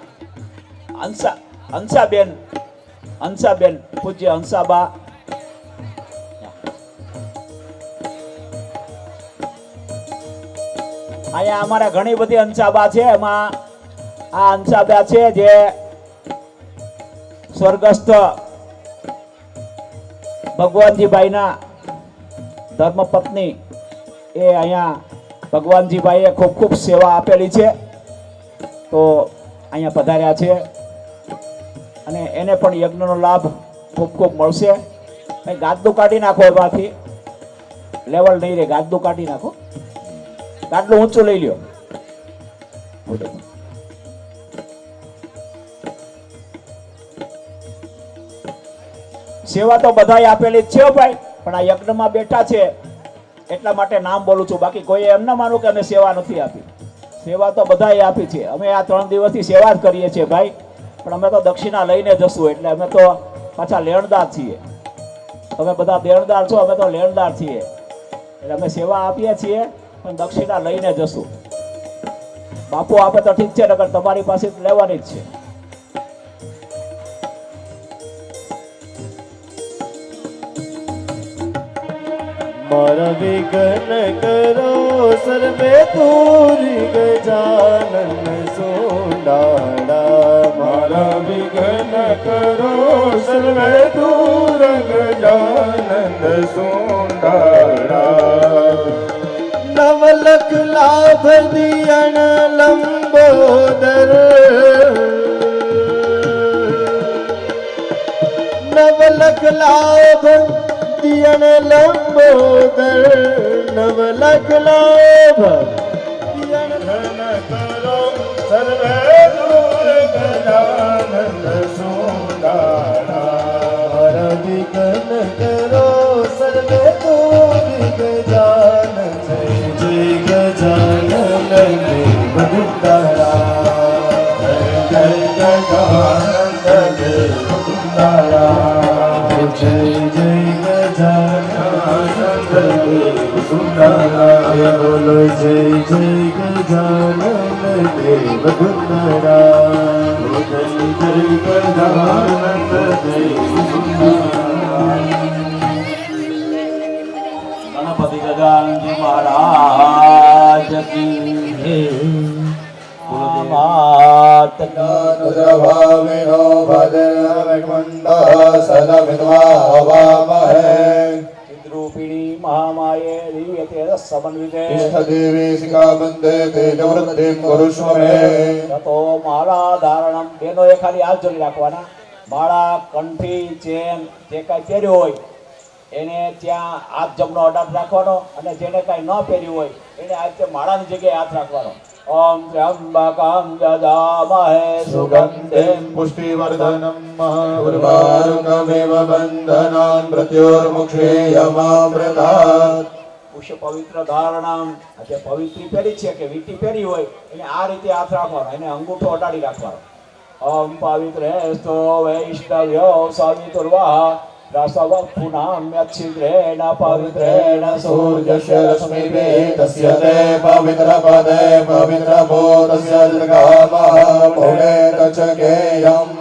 હંસાબેન પૂજ્ય હંસાબા. અહીંયા અમારે ઘણી બધી હંસાબા છે. એમાં આ હંસાબા છે જે સ્વર્ગસ્થ ભગવાનજીભાઈના ધર્મપત્ની એ અહીંયા ભગવાનજીભાઈએ ખૂબ ખૂબ સેવા આપેલી છે તો અહીંયા પધાર્યા છે અને એને પણ યજ્ઞનો લાભ ખૂબ ખૂબ મળશે. ગાદલું કાઢી નાખો એમાંથી, લેવલ નહીં રહે. ગાદલું કાઢી નાખો, ગાદલું ઊંચું લઈ લ્યો. સેવા તો બધાય આપેલી જ છે ભાઈ, પણ આ યજ્ઞમાં બેઠા છે એટલા માટે નામ બોલું છું. બાકી કોઈ એમ ના માનું કે અમે સેવા નથી આપી. સેવા તો બધાએ આપી છે. અમે આ 3 દિવસથી સેવા જ કરીએ છીએ ભાઈ, પણ અમે તો દક્ષિણા લઈને જશું એટલે અમે તો પાછા લેણદાર છીએ. તમે બધા દેણદાર છો, અમે તો લેણદાર છીએ એટલે અમે સેવા આપીએ છીએ પણ દક્ષિણા લઈને જશું. બાપુ આપે તો ઠીક છે, નકર તમારી પાસે લેવાની જ છે. મારા વિઘ્ન કરો સર્વે દૂર ગજાનન સોનાડા. મારા વિઘ્ન કરો સર્વે દૂર ગજાનન સોનાડા. નવલખ લાભ દિયણ લંબોદર. નવલખ લાભ દિયણ લંબોદર. નવલખ લાભ દિયણ કરો સર્વે દૂર ગજાનન સોનાડા. મારા વિઘ્ન કરો સર્વે દૂર ગજાનન. જય જય ગજાનન દેવ દુંદાડા. જય જય ગજાનન દેવ દુંદાડા. જય જય ગજાનન દેવ સુંદરા. બોલો જય જય ગજાનન દેવ દુંદાડા. हवामहे चिद्रूपिणी महामाये दिव्य तेजः समन्विते इष्टदेवे शिखाबन्धे तेजवृद्धिं कुरुष्व मे ततो माला धारणम બેનો એ ખાલી હાથ જોડી રાખવાના માળા કંઠી ચેન જે કાંઈ પહેર્યું હોય એને ત્યાં હાથ જમણો અડાટ રાખવાનો અને જેને કાંઈ ન પહેર્યું હોય એને આ રીતે માળાની જગ્યાએ હાથ રાખવાનો ઓમ ત્ર્યંબકં યજામહે સુગંધિં पुष्टिवर्धनम् उर्वारुकमिव बन्धनान् मृत्योर्मुक्षेयमामृतात् પુષ્ય પવિત્ર ધારણમ આ જે પવિત્રી પહેરી છે કે વીટી પહેરી હોય એને આ રીતે હાથ રાખવાનો એને અંગૂઠો અડાડી રાખવાનો ઓમ પવિત્રેસ્તો વૈષ્ણવ્યો સવિતુર્વાહ રસવપુનામ્યચ્છિદ્રેણ પવિત્રેણ सूर्यस्य रश्मिभिः तस्य ते पवित्रपदे पवित्रभूतस्य जगामः पुणेन च गेयम्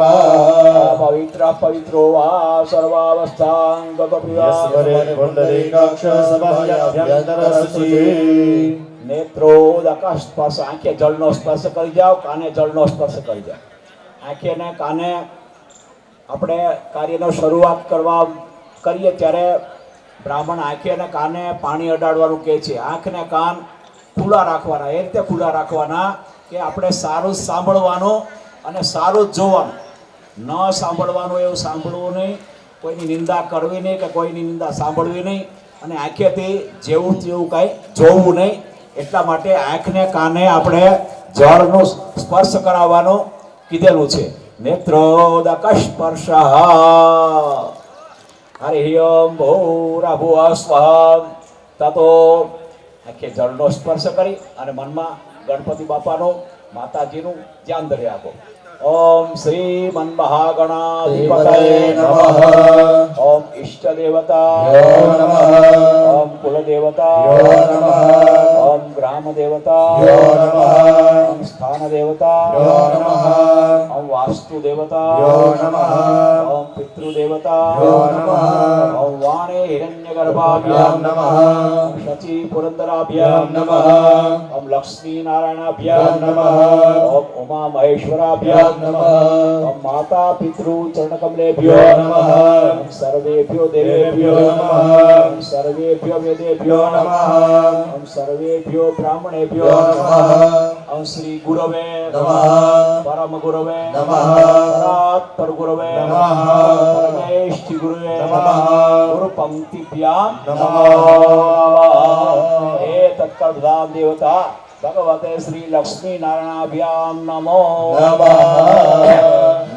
પવિત્ર પવિત્રો વા સર્વાવસ્થાંગત નેત્રોદક સ્પર્શ આંખે જળનો સ્પર્શ કરી જાઓ કાને જળનો સ્પર્શ કરી જાઓ આંખે ને કાને આપણે કાર્યનો શરૂઆત કરીએ ત્યારે બ્રાહ્મણ આંખે અને કાને પાણી અડાડવાનું કહે છે આંખ ને કાન ખુલ્લા રાખવાના એ રીતે ખુલ્લા રાખવાના કે આપણે સારું સાંભળવાનું અને સારું જોવાનું ન સાંભળવાનું એવું સાંભળવું નહીં કોઈની નિંદા કરવી નહીં કે કોઈની નિંદા સાંભળવી નહીં અને આંખેથી જેવું તેવું કાંઈ જોવું નહીં એટલા માટે આંખને કાને આપણે જળનો સ્પર્શ કરાવવાનું કીધેલું છે નેત્રોદક સ્પર્શ હરિ ઓમ ભૂરાભુવઃ સ્વઃ તતો આંખે જળનો સ્પર્શ કરી અને મનમાં ગણપતિ બાપાનું માતાજીનું ધ્યાન ધરી આપો ઓમ શ્રી મન્મહાગણાધિપતયે નમઃ ઓમ ઈષ્ટ દેવતા नमः ઓમ કુલ દેવતા नमः ઓમ ગ્રામ દેવતા नमः ઓમ સ્થાન દેવતા नमः ઓમ વાસ્તુ દેવતા नमः ઓમ પિતૃ દેવતા नमः ઓમ વાણે હિરણ્યગર્ભાભ્યામ नमः ઓમ શચી પુરંદરાભ્યામ नमः ઓમ લક્ષ્મી નારાયણાભ્યામ नमः ઓમ ઉમા મહેશ્વરાભ્યામ नमः ઓમ માતા પિતૃ ચરણકમલેભ્યો नमः ઓમ સર્વેભ્યો દેવેભ્યો नमः ઓમ સર્વેભ્યો વેદેભ્યો नमः ઓમ સર્વેભ્યો બ્રાહ્મણેભ્યો नमः ઓમ શ્રી ગુરવે नमः પરમ ગુરવે नमः પરાત્પર ગુરવે नमः પરમેષ્ઠિ ગુરવે नमः ગુરુ પંક્તિભ્યામ नमः હે તત્કાળ પ્રધાન દેવતા ભગવતે શ્રી લક્ષ્મી નારાયણાભ્યામ નમો नमः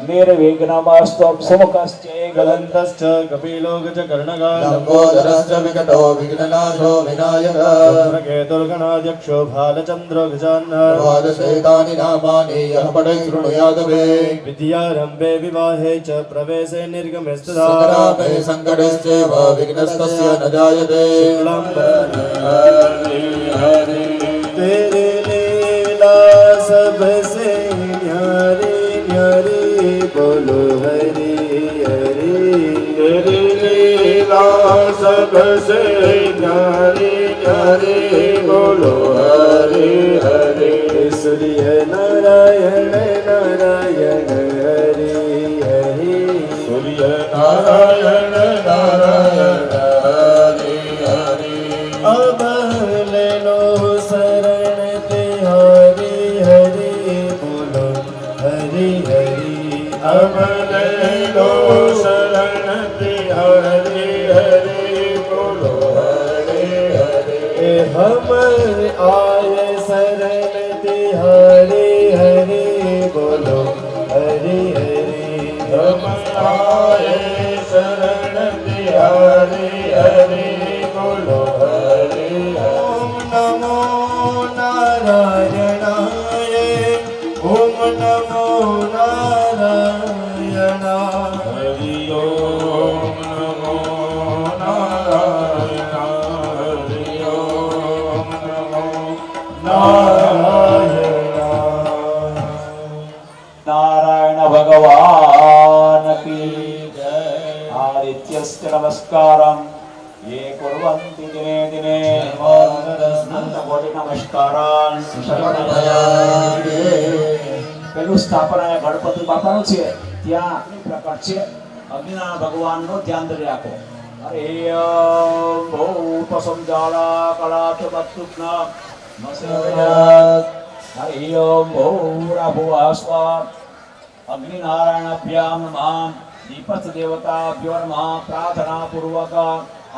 નિર્વિઘ્નમસ્ત્વં સુમુખશ્ચે गलन्तश्च कपिलो गजकर्णगा लम्बोदरश्च विकटो विघ्ननाशो विनायकः केतुर्गणाध्यक्षो भालचन्द्रो गजाननः द्वादशैतानि नामानि यः पठति शृणुयात् मे विद्यारम्भे विवाहे च प्रवेशे निर्गमे स्तदा सङ्ग्रामे सङ्कटेश्चैव विघ्नस्तस्य न जायते तेरे लीला सबसे न्यारी न्यारी बोलो हरि हरि तेरी लीला सबसे न्यारी न्यारी बोलो हरि हरि सूर्य नारायण नारायण हरि हरि सूर्य नारायण नारायण हरि हरि अब ले लो शरण तिहारी हरि बोलो हरि हरि अब ले लो शरण तिहारी हरि बोलो हरि हरि हम आए शरण तिहारी हरि बोलो हरि हरि हम आए शरण तिहारी हरि बोलो हरि ओम नमो नारायणाय ओम नमो नारायणाय हरि ओम नमो नारायणाय हरि ओम नमो नारायणाय नारायण भगवान की जय आदित्यस्य नमस्कारम ये कुर्वन्ति दिने दिने नंदकोटि नमस्कारान् પેલું સ્થાપના ગણપતિ બાપાનું છે ત્યાં પ્રકટ છે અગ્નિનારાયણ ભગવાનનું ધ્યાન ધરી રાખો. હરે ભૂપ સમજાળા કળાક્ષપત્તુગ્ના મસેવયાત. હરે ભૂરા ભુવાસ્વા અગ્નિનારાયણાભ્યામ નમઃ. દીપસ્થ દેવતાભ્યો નમઃ. પ્રાર્થના પૂર્વક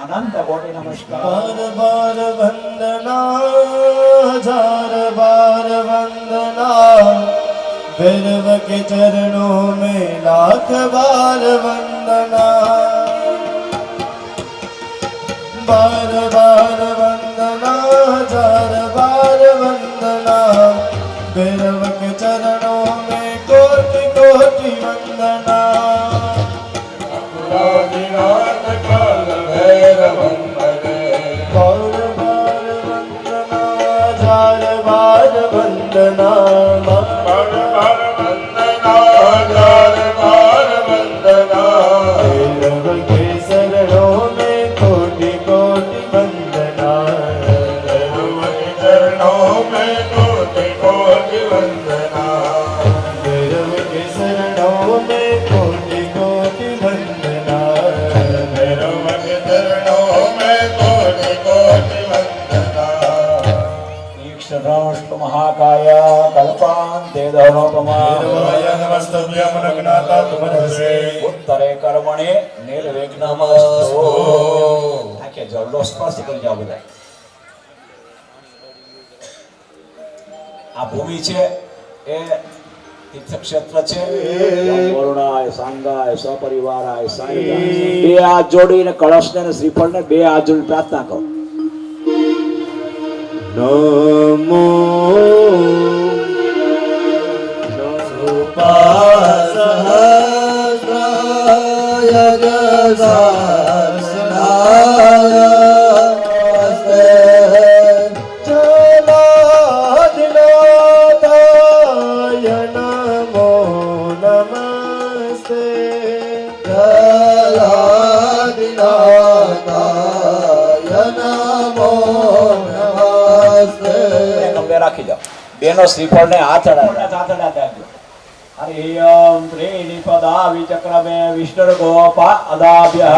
અનંત કોટી નમસ્કાર. बार बार वंदना हजार बार वंदना भैरव के चरणों में लाख बार वंदना बार बार वंदना हजार बार वंदना भैरव के चरणों में कोटि कोटि वंदना बार बार वंदना हजार बार वंदना भैरव के शरणों में कोटि कोटि वंदना भैरव के शरणों में कोटि कोटि वंदना ईक्षराष्ट्र महाकाय कल्पान्ते धनोपमा उत्तरे कर्मणे निर्विघ्नमस्तु. આખે જળનો સ્પર્શ કરી જાવ બધા. આ ભૂમિ છે એ તીર્થક્ષેત્ર છે. વરુણાય સાંગાય સપરિવારાય સાંગાય. બે હાથ જોડીને કળશને અને શ્રીફળને બે હાથ જોડી પ્રાર્થના કરો. नमो सुपासहस्राय जगदासनाय जलाधिनाथाय नमो नमस्ते जलाधिनाथाय नमो ગમે રાખી જાઓ. બેનો શ્રીફળને હાથ અડાડજો. હરિ ઓમ ત્રીનિ પદા વિચક્રમે વિષ્ણુ ગોપા અદાભ્યઃ.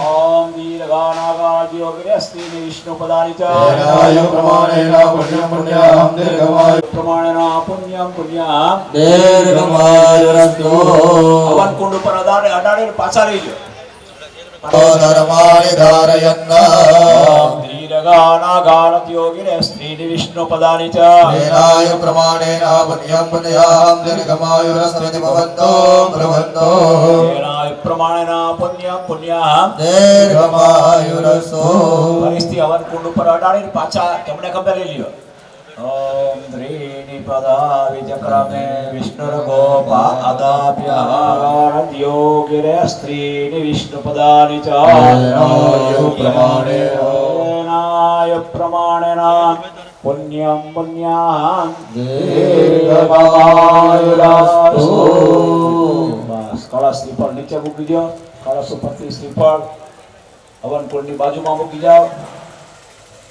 ઓમ દીર્ઘાનાગાજ્યો વિરસ્તિનિ વિષ્ણુ પદાનિ ચ. પ્રમાણેના પુણ્યમ પુણ્યમ. હવન કુંડ ઉપર અડાડીને પાછા રહી જાઓ. दीर्घानागानत्योगिने स्त्रीनि विष्णुपदानि च. तेनाय प्रमाणेन पुण्यं पुण्यां दीर्घमायुरस्मृति भवन्तो ब्रह्मन्तो तेनाय प्रमाणेन पुण्यं पुण्यां दीर्घमायुरस्तो परिस्थिति हवन कुंड ઉપર અડાડીને પાછા તમને ખબર લઈ લ્યો. ઓમ ત્રીનિ પદા વિચક્રમે વિષ્ણુર્ગોપા અદાભ્યઃ. યોગિરે સ્ત્રીનિ વિષ્ણુપદાનિ ચ. તેનાય પ્રમાણેન પુણ્યં પુણ્યાં દીર્ઘમાયુરસ્તુ. બસ કળશ શ્રીફળ નીચે મૂકી દો. કળશ ઉપરથી શ્રીફળ હવન કુંડની બાજુમાં મૂકી જાઓ.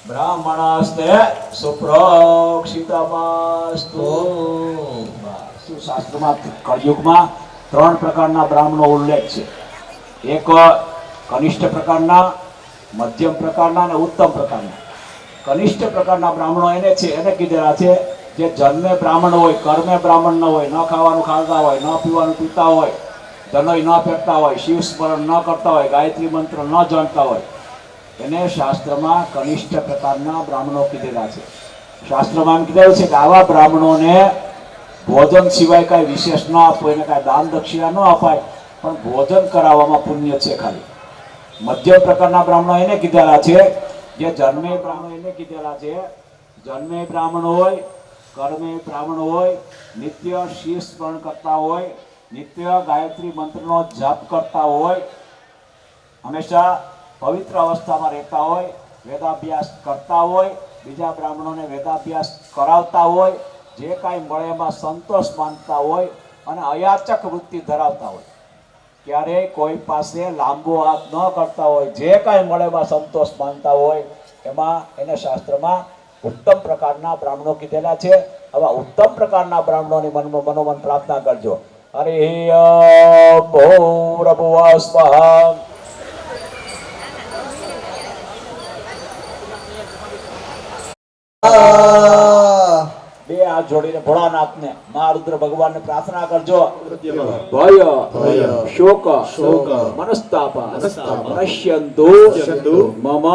બ્રાહ્મણાસ્તે સુપ્રોક્ષિતમસ્તુ. શું શાસ્ત્રમાં કળયુગમાં 3 પ્રકારના બ્રાહ્મણો ઉલ્લેખ છે. એક કનિષ્ઠ પ્રકારના, મધ્યમ પ્રકારના અને ઉત્તમ પ્રકારના. કનિષ્ઠ પ્રકારના બ્રાહ્મણો એને કીધેલા છે જે જન્મે બ્રાહ્મણ હોય, કર્મે બ્રાહ્મણ ન હોય, ન ખાવાનું ખાતા હોય, ન પીવાનું પીતા હોય, જનોઈ ન પહેરતા હોય, શિવ સ્મરણ ન કરતા હોય, ગાયત્રી મંત્ર ન જાણતા હોય, એને શાસ્ત્રમાં કનિષ્ઠ પ્રકારના બ્રાહ્મણો કીધેલા છે. શાસ્ત્રમાં કીધેલું છે કે આવા બ્રાહ્મણોને ભોજન સિવાય કાંઈ વિશેષ ન આપો, એને કાંઈ દાન દક્ષિણા ન અપાય, પણ ભોજન કરાવવામાં પુણ્ય છે ખાલી. મધ્યમ પ્રકારના બ્રાહ્મણો એને કીધેલા છે જે જન્મે બ્રાહ્મણ એને કીધેલા છે. જન્મે બ્રાહ્મણ હોય, કર્મે બ્રાહ્મણ હોય, નિત્ય શિવ સ્મરણ કરતા હોય, નિત્ય ગાયત્રી મંત્રનો જપ કરતા હોય, હંમેશા પવિત્ર અવસ્થામાં રહેતા હોય, વેદાભ્યાસ કરતા હોય, બીજા બ્રાહ્મણોને વેદાભ્યાસ કરાવતા હોય, જે કાંઈ મળે એમાં સંતોષ માનતા હોય અને અયાચક વૃત્તિ ધરાવતા હોય, ક્યારેય કોઈ પાસે લાંબો હાથ ન કરતા હોય, જે કાંઈ મળે એમાં સંતોષ માનતા હોય, એમાં એને શાસ્ત્રમાં ઉત્તમ પ્રકારના બ્રાહ્મણો કીધેલા છે. આવા ઉત્તમ પ્રકારના બ્રાહ્મણોની મનોમન પ્રાર્થના કરજો. હરિ ઓમ ભૂર્ભુવઃ સ્વાહા. બે હાથ જોડીને ભોળાનાથને મા રુદ્ર ભગવાનને પ્રાર્થના કરજો. ભય શોક મનસ્તાપ નશ્યંતુ મમ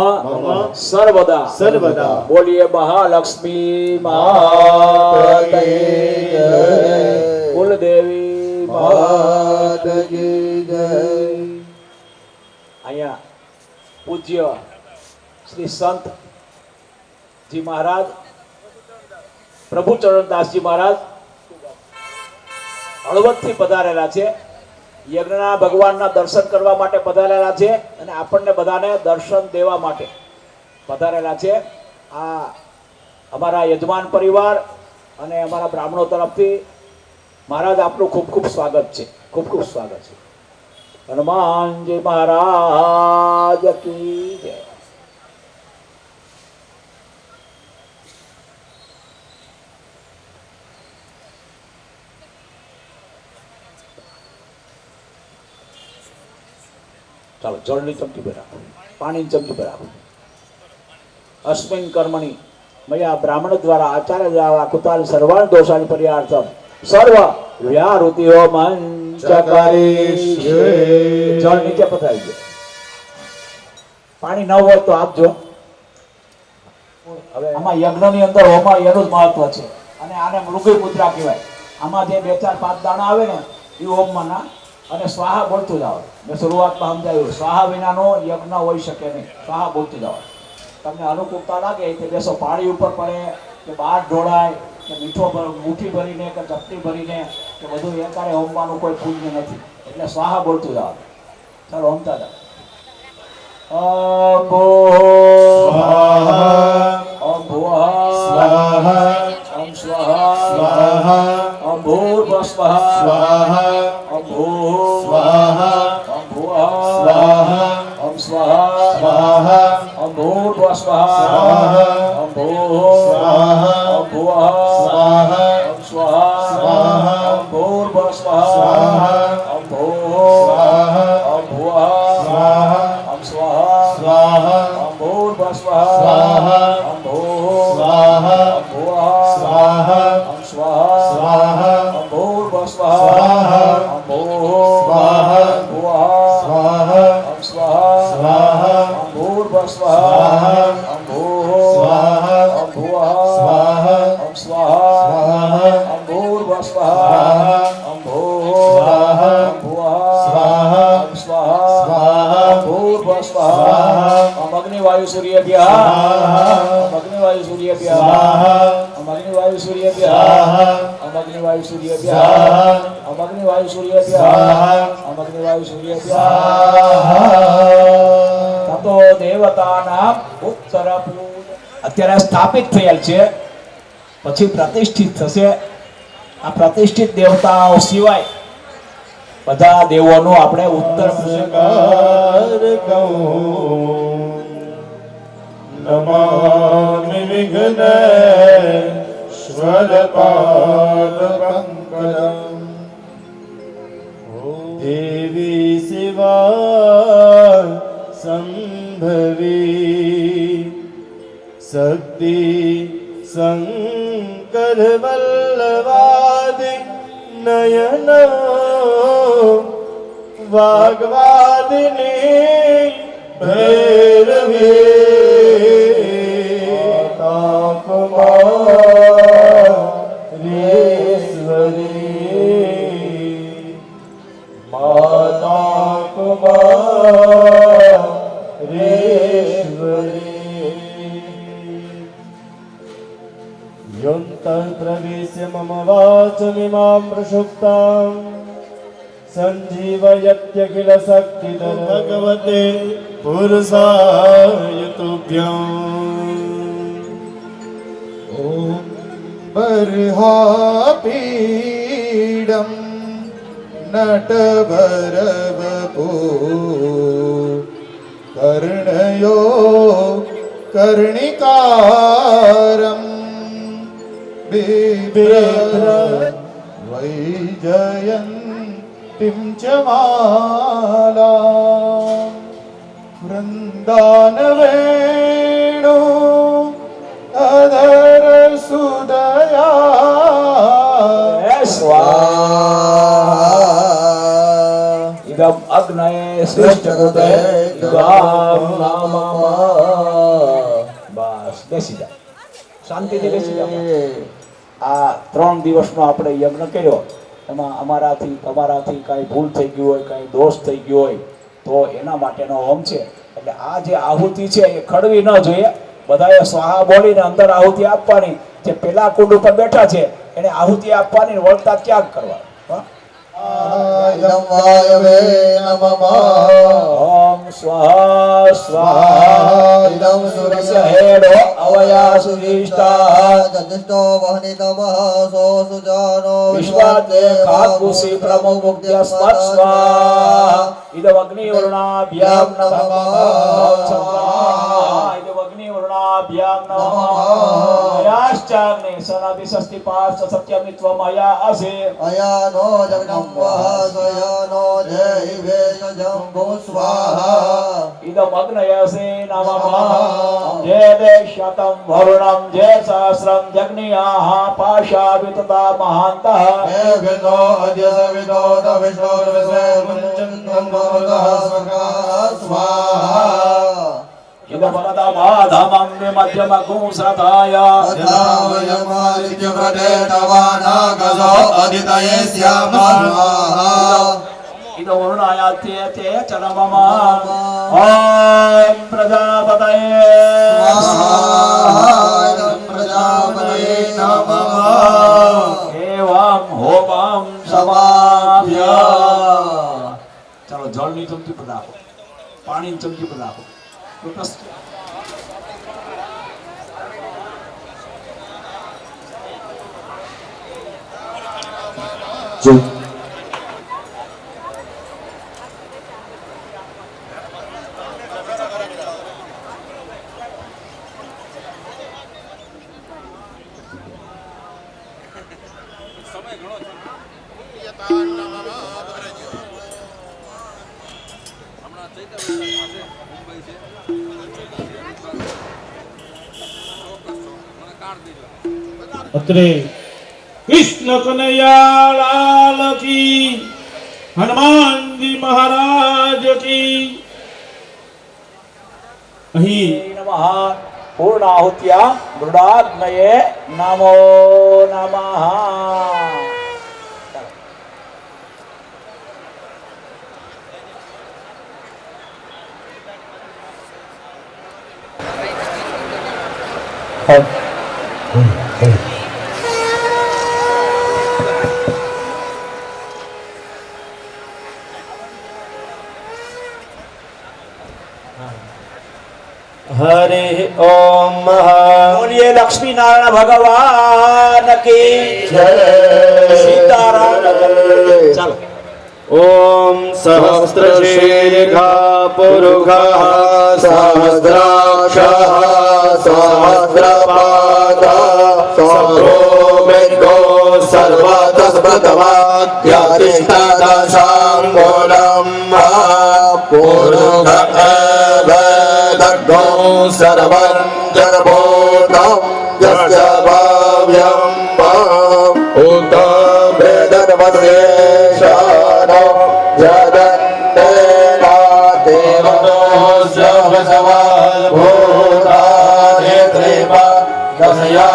સર્વદા. બોલીએ મહાલક્ષ્મી માતકી જય, કુલદેવી માતકી જય. અહીંયા પૂજ્ય શ્રી સંત જી મહારાજ પ્રભુચરણદાસજી મહારાજ હળવદથી પધારેલા છે. યજ્ઞના ભગવાનના દર્શન કરવા માટે પધારેલા છે અને આપણને બધાને દર્શન દેવા માટે પધારેલા છે. આ અમારા યજમાન પરિવાર અને અમારા બ્રાહ્મણો તરફથી મહારાજ આપનું ખૂબ ખૂબ સ્વાગત છે. ખૂબ ખૂબ સ્વાગત છે. હનુમાનજી મહારાજ કી જય. ચાલો જળની ચમચી પર રાખો, પાણીની ચમચી પર રાખો. અસ્મિન કર્મણી મયા બ્રાહ્મણ દ્વારા આચાર્ય દ્વારા કુતાલ સર્વાણ દોષાની પરિહાર્થમ સર્વ વ્યાહૃતિઓ મંચકારીષ્યે. જળ નીચે પથરાઈ ગયો. પાણી ન હોય તો આપજો. હવે આમાં યજ્ઞની અંદર હોમાં એનું જ મહત્વ છે અને આને મૃગી મુદ્રા કહેવાય. આમાં જે 2-4-5 દાણા આવે ને એ હોમમાં ના અને સ્વાહા બોલતું જાવ. મેં શરૂઆતમાં સમજાવ્યું સ્વાહા વિનાનો યજ્ઞ હોઈ શકે નહીં. સ્વાહા બોલતું જાવ. તમને અનુકૂળતા લાગે તે બેસો. પાણી ઉપર પડે કે બહાર ઢોળાય કે મીઠો મુઠ્ઠી ભરીને કે ચપટી ભરીને કે બધું એકારે હોમવાનું કોઈ પુણ્ય નથી. એટલે સ્વાહા બોલતું જાવ. ચાલો હોમતા જાવ. ઓમ ભૂઃ ઓમ ભુવઃ ઓમ સ્વાહા ઓમ ભૂર્ભુવઃ સ્વાહા ઓમ ભૂઃ ઓમ ભુવઃ ઓમ સ્વાહા ઓમ ભૂર્ભુવઃ સ્વાહા ઓમ ભૂઃ ઓમ ભુવઃ ઓમ સ્વાહા ઓમ ભૂર્ભુવઃ સ્વાહા ઓમ ભૂઃ ઓમ ભુવઃ ઓમ સ્વાહા ઓમ ભૂર્ભુવઃ સ્વાહા ઓમ ભૂઃ ઓમ ભુવઃ ઓમ સ્વાહા ઓમ ભૂર્ભુવઃ સ્વાહા ઓમ ભૂઃ ઓમ ભુવઃ ઓમ સ્વાહા ઓમ ભૂર્ભુવઃ સ્વાહા ઓમ ભૂઃ ઓમ ભુવઃ ઓમ સ્વાહા ઓમ ભૂર્ભુવઃ સ્વાહા ઓમ ભૂઃ ઓમ ભુવઃ ઓમ સ્વાહા ઓમ ભૂર્ભુવઃ સ્વાહા ઓમ અગ્નિવાયુ સૂર્યભ્યઃ ઓમ અગ્નિવાયુ સૂર્યભ્યઃ ઓમ અગ્નિવાયુ સૂર્યભ્યઃ ઓમ અગ્નિવાયુ સૂર્યભ્યઃ ઓમ અગ્નિવાયુ સૂર્યભ્યઃ ઓમ અગ્નિવાયુ સૂર્યભ્યઃ. તતો દેવતાના ઉત્તર અત્યારે સ્થાપિત થયેલ છે, પછી પ્રતિષ્ઠિત થશે. આ પ્રતિષ્ઠિત દેવતાઓ સિવાય બધા દેવોનું આપણે ઉત્તર નમામિ વિઘ્નેશ્વરપાદપંકજં દેવી શિવા સંભવી શક્તિ શંકર વલ્લવાદિ નયન વાગ્વાદિની ભૈરવી તાપમારેશ્વરી માતા કુમારેશ્વરી યોંતર પ્રવેશ્ય મમ વાચમિમાં પ્રસુપ્તાં સંજીવયત્યખિલ શક્તિધર ભગવતે પુરુષાય તુભ્યં. ઓમ બર્હાપીડં નટભરવપુ કર્ણયો કર્ણિકારં બિભ્ર વૈજયંત मुक्तिं च माला वृन्दानवेणु अधर सुदया स्वाहा इदम अग्नये सृष्टकृते द्वाम नमः। બસ બેસી જાઓ, શાંતિથી બેસી જાઓ। આ 3 દિવસનો આપણે યજ્ઞ કર્યો, એમાં અમારાથી કાંઈ ભૂલ થઈ ગયું હોય, કાંઈ દોષ થઈ ગયો હોય તો એના માટેનો હોમ છે। એટલે આ જે આહુતિ છે એ ખડવી ન જોઈએ, બધાએ સ્વાહા બોલીને અંદર આહુતિ આપવાની। જે પેલા કુંડ ઉપર બેઠા છે એને આહુતિ આપવાની, વળતા ત્યાગ કરવાનો। इदं वायवे नमः ઓમ સ્વાહા સ્વાહા इदं સુરસહેડો અવયા સુવિષ્ટા जनिष्ठो वह्नितमः सो सुजानो વિશ્વાતે કાકુસી પ્રમુક્ત્ય સ્વાહા ઇદમ અગ્નિવર્ણાભ્યામ નમઃ સ્વાહા ઇદમ અગ્નિવર્ણાભ્યામ નમઃ મયાશ્ચાગ્ને સનાદિ સસ્તિ પાર્થ સત્યમિત્વમ મયા અસે अयानो जगनं स्वयानो जैवे जम्भो स्वाहा इदम अग्नयसे नमः जे देशतं वरुणं जे सहस्रं जग्नियाः पाशावितता महान्तः हे विदो अद्य सविदो दविष्णो विश्वे मुञ्चन्तं भवतः स्वर्गाः स्वाहा इदम अदमाधमं विमध्यमगुंसताय अथावयमादित्यव्रते तवानागसो अदितये स्यामः इदम वरुणायात्येते च नमः ॐ प्रजापतये स्वाहा प्रजापतये नमः एवं होमं समाप्य चलो जलनी चमची पर नाखो, पानी चमची पर नाखो। અત્રે કૃષ્ણ કનૈયા લાલ કી, હનુમાનજી મહારાજ કી। અહીં નમઃ પૂર્ણાહુત્યા મૃડાગ્નયે નમો નમઃ। हरे ओम बोलिए लक्ष्मी नारायण भगवान की जय सीताराम चलो ओम सहस्रशीर्षा पुरुषः सहस्राक्षः सहस्रपादः सहस्रो सर्वतस्मृतवाद्यतिष्ठदशाङ्गुलं पुरुषो सर्वं जगभूतं यस्य भाव्यं उत वेदनवशेषानो जगन्तेना देवतोऽस्य वसवभूतानि त्रिपदशया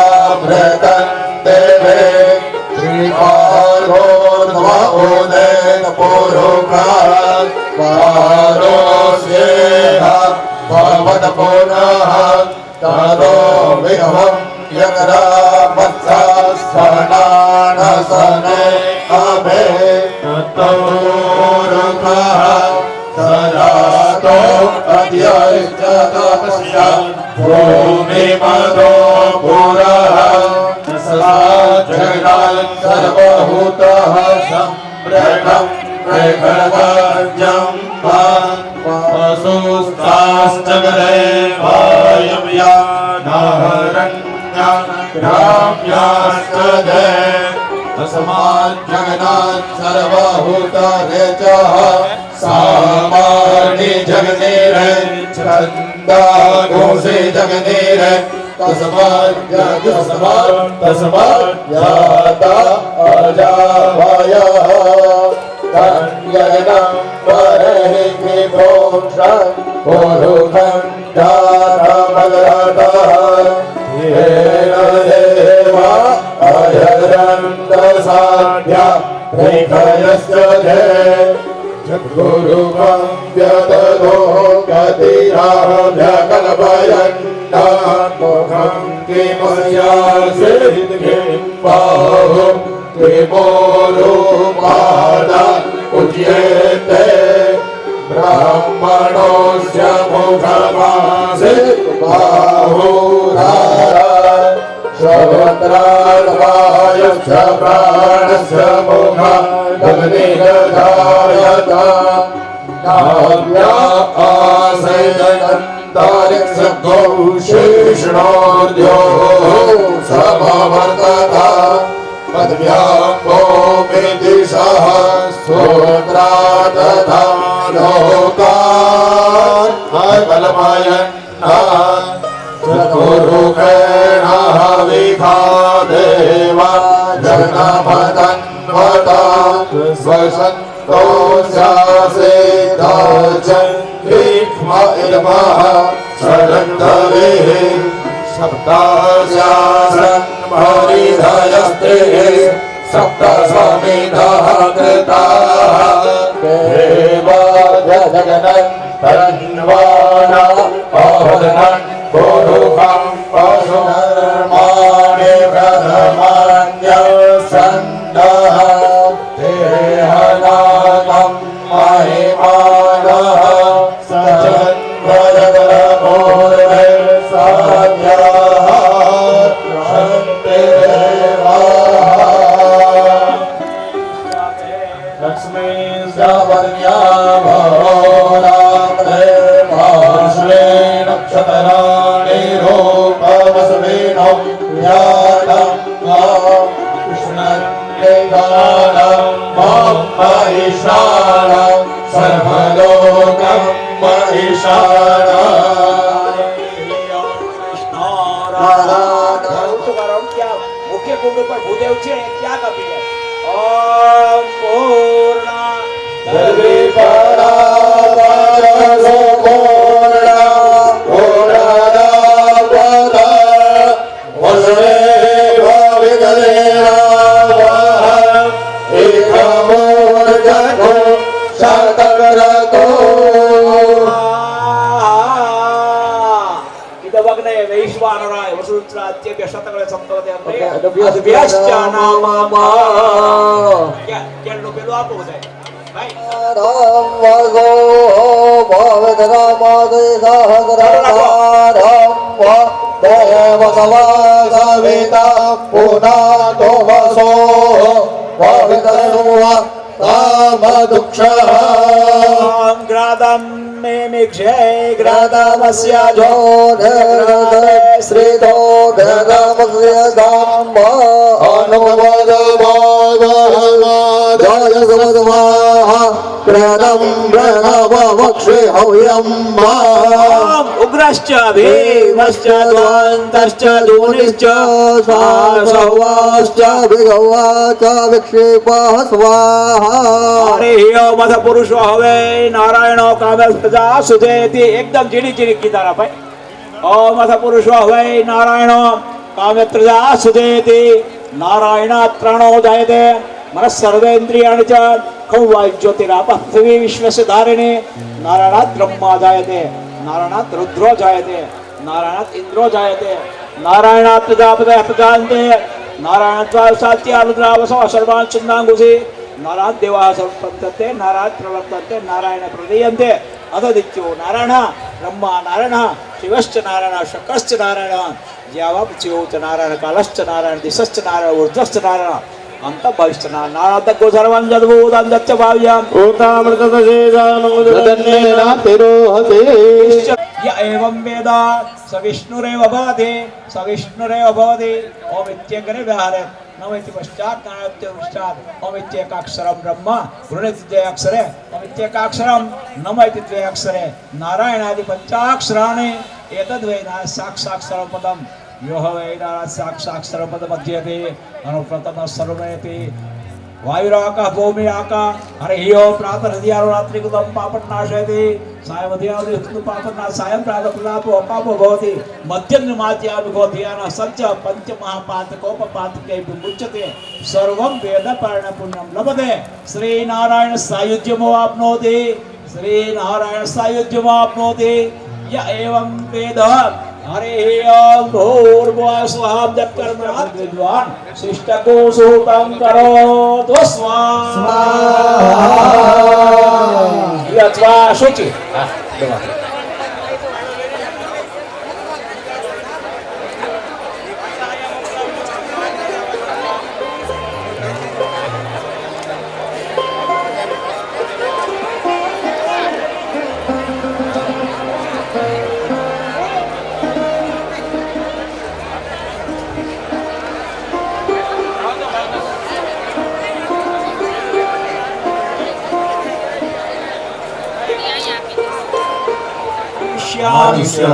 भृतन्ते त्रिकारोर्ध्वोदेन पुरुषात् पारोस्येह भवत पुनः ततो विभवं यगरा वत्सस्वनानसने अभे ततोरुकः सजातो अद्यश्च तपस्य भूमिमदो पुरः जगदान् सर्वभूतः सम्प्रथं प्रगदाज्ञं वसुस्ताश्चगरे वायं या नारण्या ग्राम्याश्च दे तस्मात् जगन्नाथ सर्वभूतरेचः सामान्य जगन्निरे छन्दा घोषे जगन्निरे तस्मात् जाता अजावयः तन्यनं वरेहि विभूषं पुरुखण्डारमगरतः येन देवा अयरन्दसाढ्या प्रेखयश्च जे जगुरुकं व्यदधो गतिराभ्यकल्पयन्नात्मकं किमस्यासित् किं बाहु किमोरुपादा उच्यते ब्राह्मणोऽस्य मुखमासीत् बाहुधारा श्रोत्रार्वायुश्च प्राणस्य मुखादग्निर्धारयता नाव्या आसेदन्तरिक्षघोषेष्णोर्ध्यो समवर्तता पद्भ्याम्बो विदिशः स्तोत्रा तथा लोकान् अकल्पयन्ना चतुरुखेणः विखादेव जगन्मतन्वता स्वसन्तोषासेदाचन्द्रिक्ष्म इदमः षडन्धवेः सप्तास्यासन् हरिधयस्ते सप्त समिधः कृताः देवाजगनन् तन्वाना अवदनन् पुरुखं पशुधर्माणि प्रथमान्यसन्दः देहनागं महिमानः सजन्मजगरपूर्वे साध्याः लक्ष्मी श्री नक्षत्राणि रूपवस्वेनो व्यातं कृष्णं महिषाणं सर्वलोकं महिषाणं मुख्य कुंड पर भूदेव છે क्या कपी है ओम पूर्णा देवी परावाचो पूर्णा पूर्णादावता वसवे भाविगलेनावः एकमूर्धको शतकरतो इदवग्ने वैश्वानराय वसुत्रात्यभ्य शतकले संतोते अभ्यश्च नाममा क्या लो पेलो आपको बताए भाई राम वगो भवद्रामादे सहस्रधारं वा देव सवासविता पुनातो वसो भवितनुवा कामदुक्षः ग्रादं मेमिक्षे ग्रादमस्य जो श्रीतो ग्रादमस्य गाम्ब अनुवदवादवादय सुवदवाः प्रणं प्रणववक्षे हव्यं उग्रश्च भीमश्च द्वान्तश्च दूनिश्च स्वासवाश्च विगवाच विक्षेपः स्वाहा अरे यो मध पुरुषो हवे नारायणो कामे प्रजा सुजेति एकदम जीणी जीणी गीतारा भाई ओ मध पुरुषो हवे नारायणो कामे प्रजा सुजेति नारायणात्रणो जायते मनः सर्वेन्द्रियाणि च खौवाय ज्योतिरापः पृथिवी विश्वस्य धारिणी नारायणात् ब्रह्मा जायते नारायणात् रुद्रो जायते नारायणात् इन्द्रो जायते नारायणात् प्रजापतयः प्रजान्ते नारायणात् सात्या रुद्रावसो सर्वान् छिन्नाङ्गुषि नारायण देवाः सर्वप्रवर्तन्ते नारायण प्रवर्तन्ते नारायण प्रदीयन्ते अतदित्यो नारायण ब्रह्मा नारायण शिवश्च नारायण शक्रश्च नारायण ज्यावच्योत नारायण कालश्च नारायण दिशश्च नारायण ऊर्ध्वश्च नारायण અંત બહિષ્ઠના નારાત ગોચરવાન જદભૂતાન દચ્ચ ભાવ્યામ य एवं वेद स विष्णुरेव भवति स विष्णुरेव भवति ओम इत्यग्रे व्यवहारे नम इति पश्चात् नायत्य पश्चात् ओम इत्येकाक्षरं ब्रह्म गृणीति द्वयाक्षरे ओम इत्येकाक्षरं नम इति द्वयाक्षरे नारायणादि पंचाक्षराणि एतद्वै साक्षाक्षरं पदं यो वै साक्षाक्षरं पदमध्यते अनुप्रथम सर्वमेति वायुराका भूमि आका हरे हियो प्रातः हृदयारुरात्रि कुदम पापनाशयति सायं हृदयारुरात्रि पापनाश सायं प्रातः प्रलापो अपापो भवति मध्यन्मात्याभिगो ध्यान सच्च पंच महापातकोपपातके विमुच्यते सर्वं वेद पारण पुण्यं लभते श्री नारायण सायुज्यमो आपनोति श्री नारायण सायुज्यमो आपनोति य एवं वेद हरे ओम भूर्भुवः स्वः जत्कर्मणात् विद्वान् शिष्टको सुतं करोतु स्वाहा यत्वा शुचि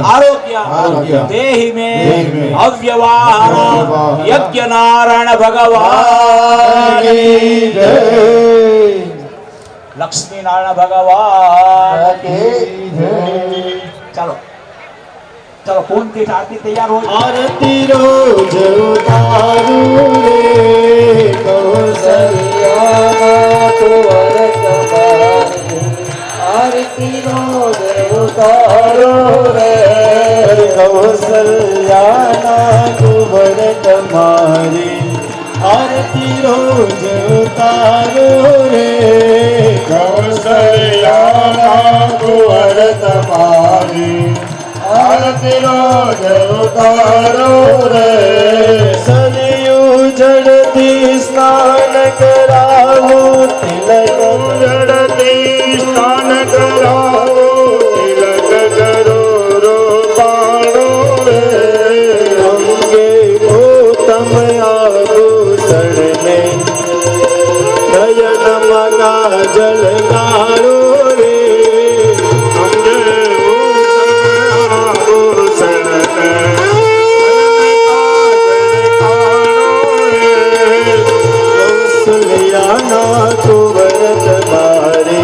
आरोग्य देहि में अव्यवहार यज्ञ नारायण भगवान लक्ष्मी नारायण भगवान चलो चलो कौन की आरती तैयार हो आरती रोज उतारू रे कौशल्या कुंवर कमारी आरती रोज उतारो रे कौशल्या कुंवर कमारी आरती रोज उतारो रे कौशल्या कुंवर कमारी आरती रोज उतारो रे सरियू जड़ती स्नान करावो तिलक जड़ती स्नान करावो तिलक करो रो पाणो रे अंगे गौतम आभूषण में नयन मगा जल गारो रे कुंवर तुम्हारे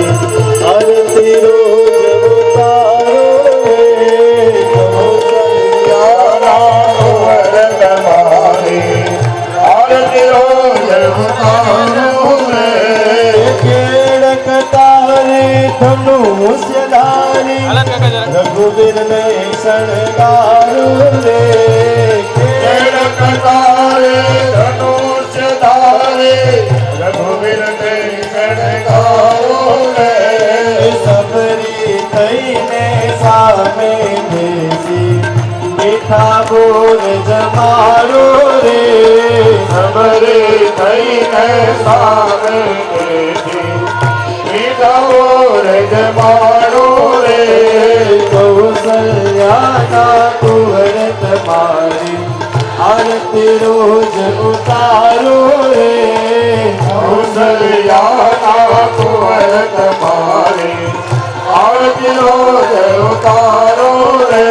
आरती रोज उतारो रे कुंवर तुम्हारे आरती रोज उतारो रे केड़ कटारे धनुष्यधारी रघुवीर ने शणगारो रे केड़ कटारे धनुष्यधारी रघुवीर ने शणगारो रे सबरी थईने सामे बेसी मीठा बोल जमारो रे सबरी थईने सामे बेसी मीठा बोल जमारो रे कौशल्या कुंवर तुम्हारी आरती रोज उतारो रे कौशल्या कुंवर तुम्हारी आरती रोज उतारो रे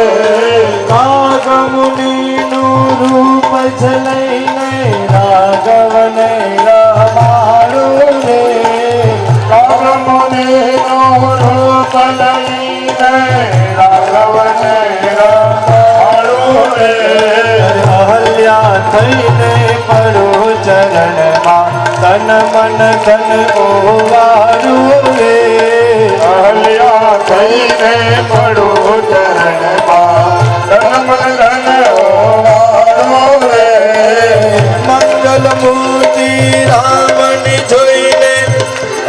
नाग मुनि नु रूप झलैने राघव ने रमारो रे नाग मुनि नु रूप झलैने राघव ने रमारो रे अहल्या थईने पड़ो चरण मां तन मन धन ओवारू रे अहल्या थईने पड़ो चरण मां तन मन धन ओवारू रे मंगल मूर्ति रावण जोईने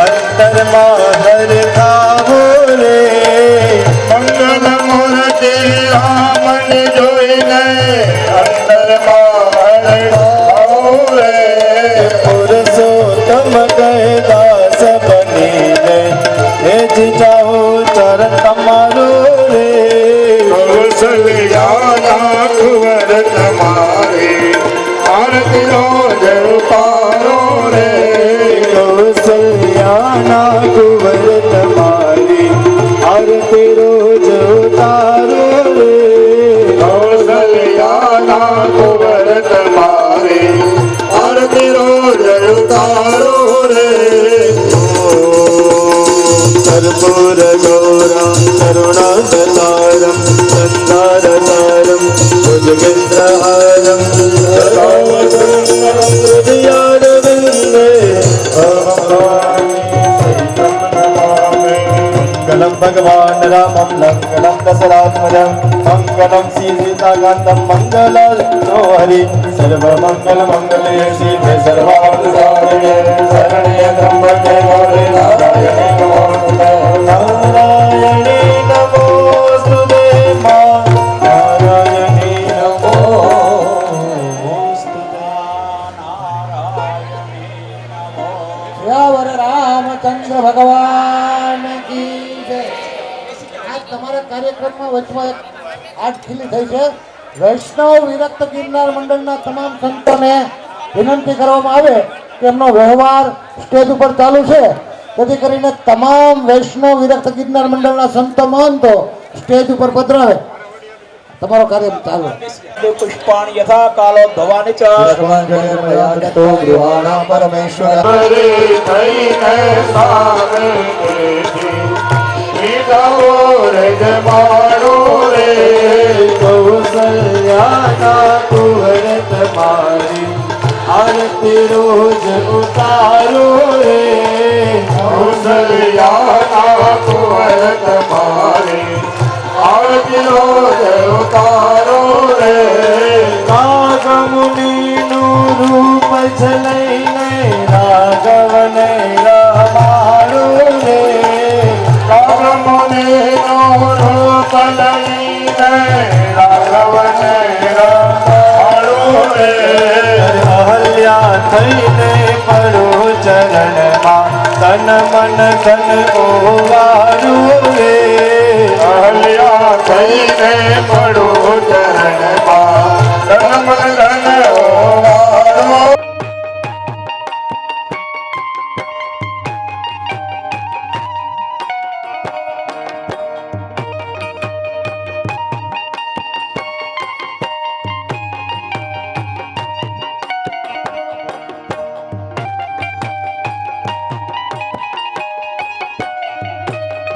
अंतर मां हर खावो रे मंगल मूर्ति रावण जोईने अंतर मां हर खावो रे पुरुष ચરણ તમારું રે કૌશલ્યાના કુંવર તમારે આરતી રોજ ઉતારો રે કૌશલ્યાના કુંવર તમારી આરતી રોજ ઉતારો રે કૌશલ્યાના કુંવર તમારે આરતી રોજ ઉતારો રે कर्पूर गौरम करुणावतारम संसारसारम भुजगेन्द्रहारम हृदयारविन्दे मंगलम भगवान रामम मंगलम दशरथात्मजं मंगलम सीताकांतं मंगलार्तो हरि सर्वमंगल मंगले शिवे सर्वार्थसाधिके शरण्ये त्र्यंबके गौरी नारायणे नारायणी नमोस्तुते मां नारायणी नमोस्तुते श्यावर रामचंद्र भगवान की जय। आज તમારા કાર્યક્રમમાં વચમાં એક આર્ટ ખીલી થઈ છે. વૈષ્ણવ વિરક્ત ગિરનાર મંડળના તમામ સંતોને વિનંતી કરવામાં આવે કે એમનો વ્યવહાર સ્ટેજ ઉપર ચાલુ છે, તેથી કરીને તમામ વૈષ્ણવ વિરક્ત ગિરનાર મંડળના સંતો મહંતો સ્ટેજ ઉપર પધરાવે. તમારો કાર્ય ચાલુ. પુષ્પાણ યથા કાલો ધવાની ચ તો ગૃહાણા પરમેશ્વર હરે થઈને સામે મીઠાવો રજ મારો રે કૌશલ્યાના કુંવર તમારી આરતી રોજ ઉતારો રે કૌશલ્યાના કુંવર તમારે આરતી રોજ ઉતારો રે નાગમુનિનું રૂપ છલઈને રાઘવને રમાડું રે રામમુનિનું રૂપ લઈને રાઘવને રમાડું રે અહલ્યા થઈને પડો ચરણમાં તન મન ધન ઓવારું રે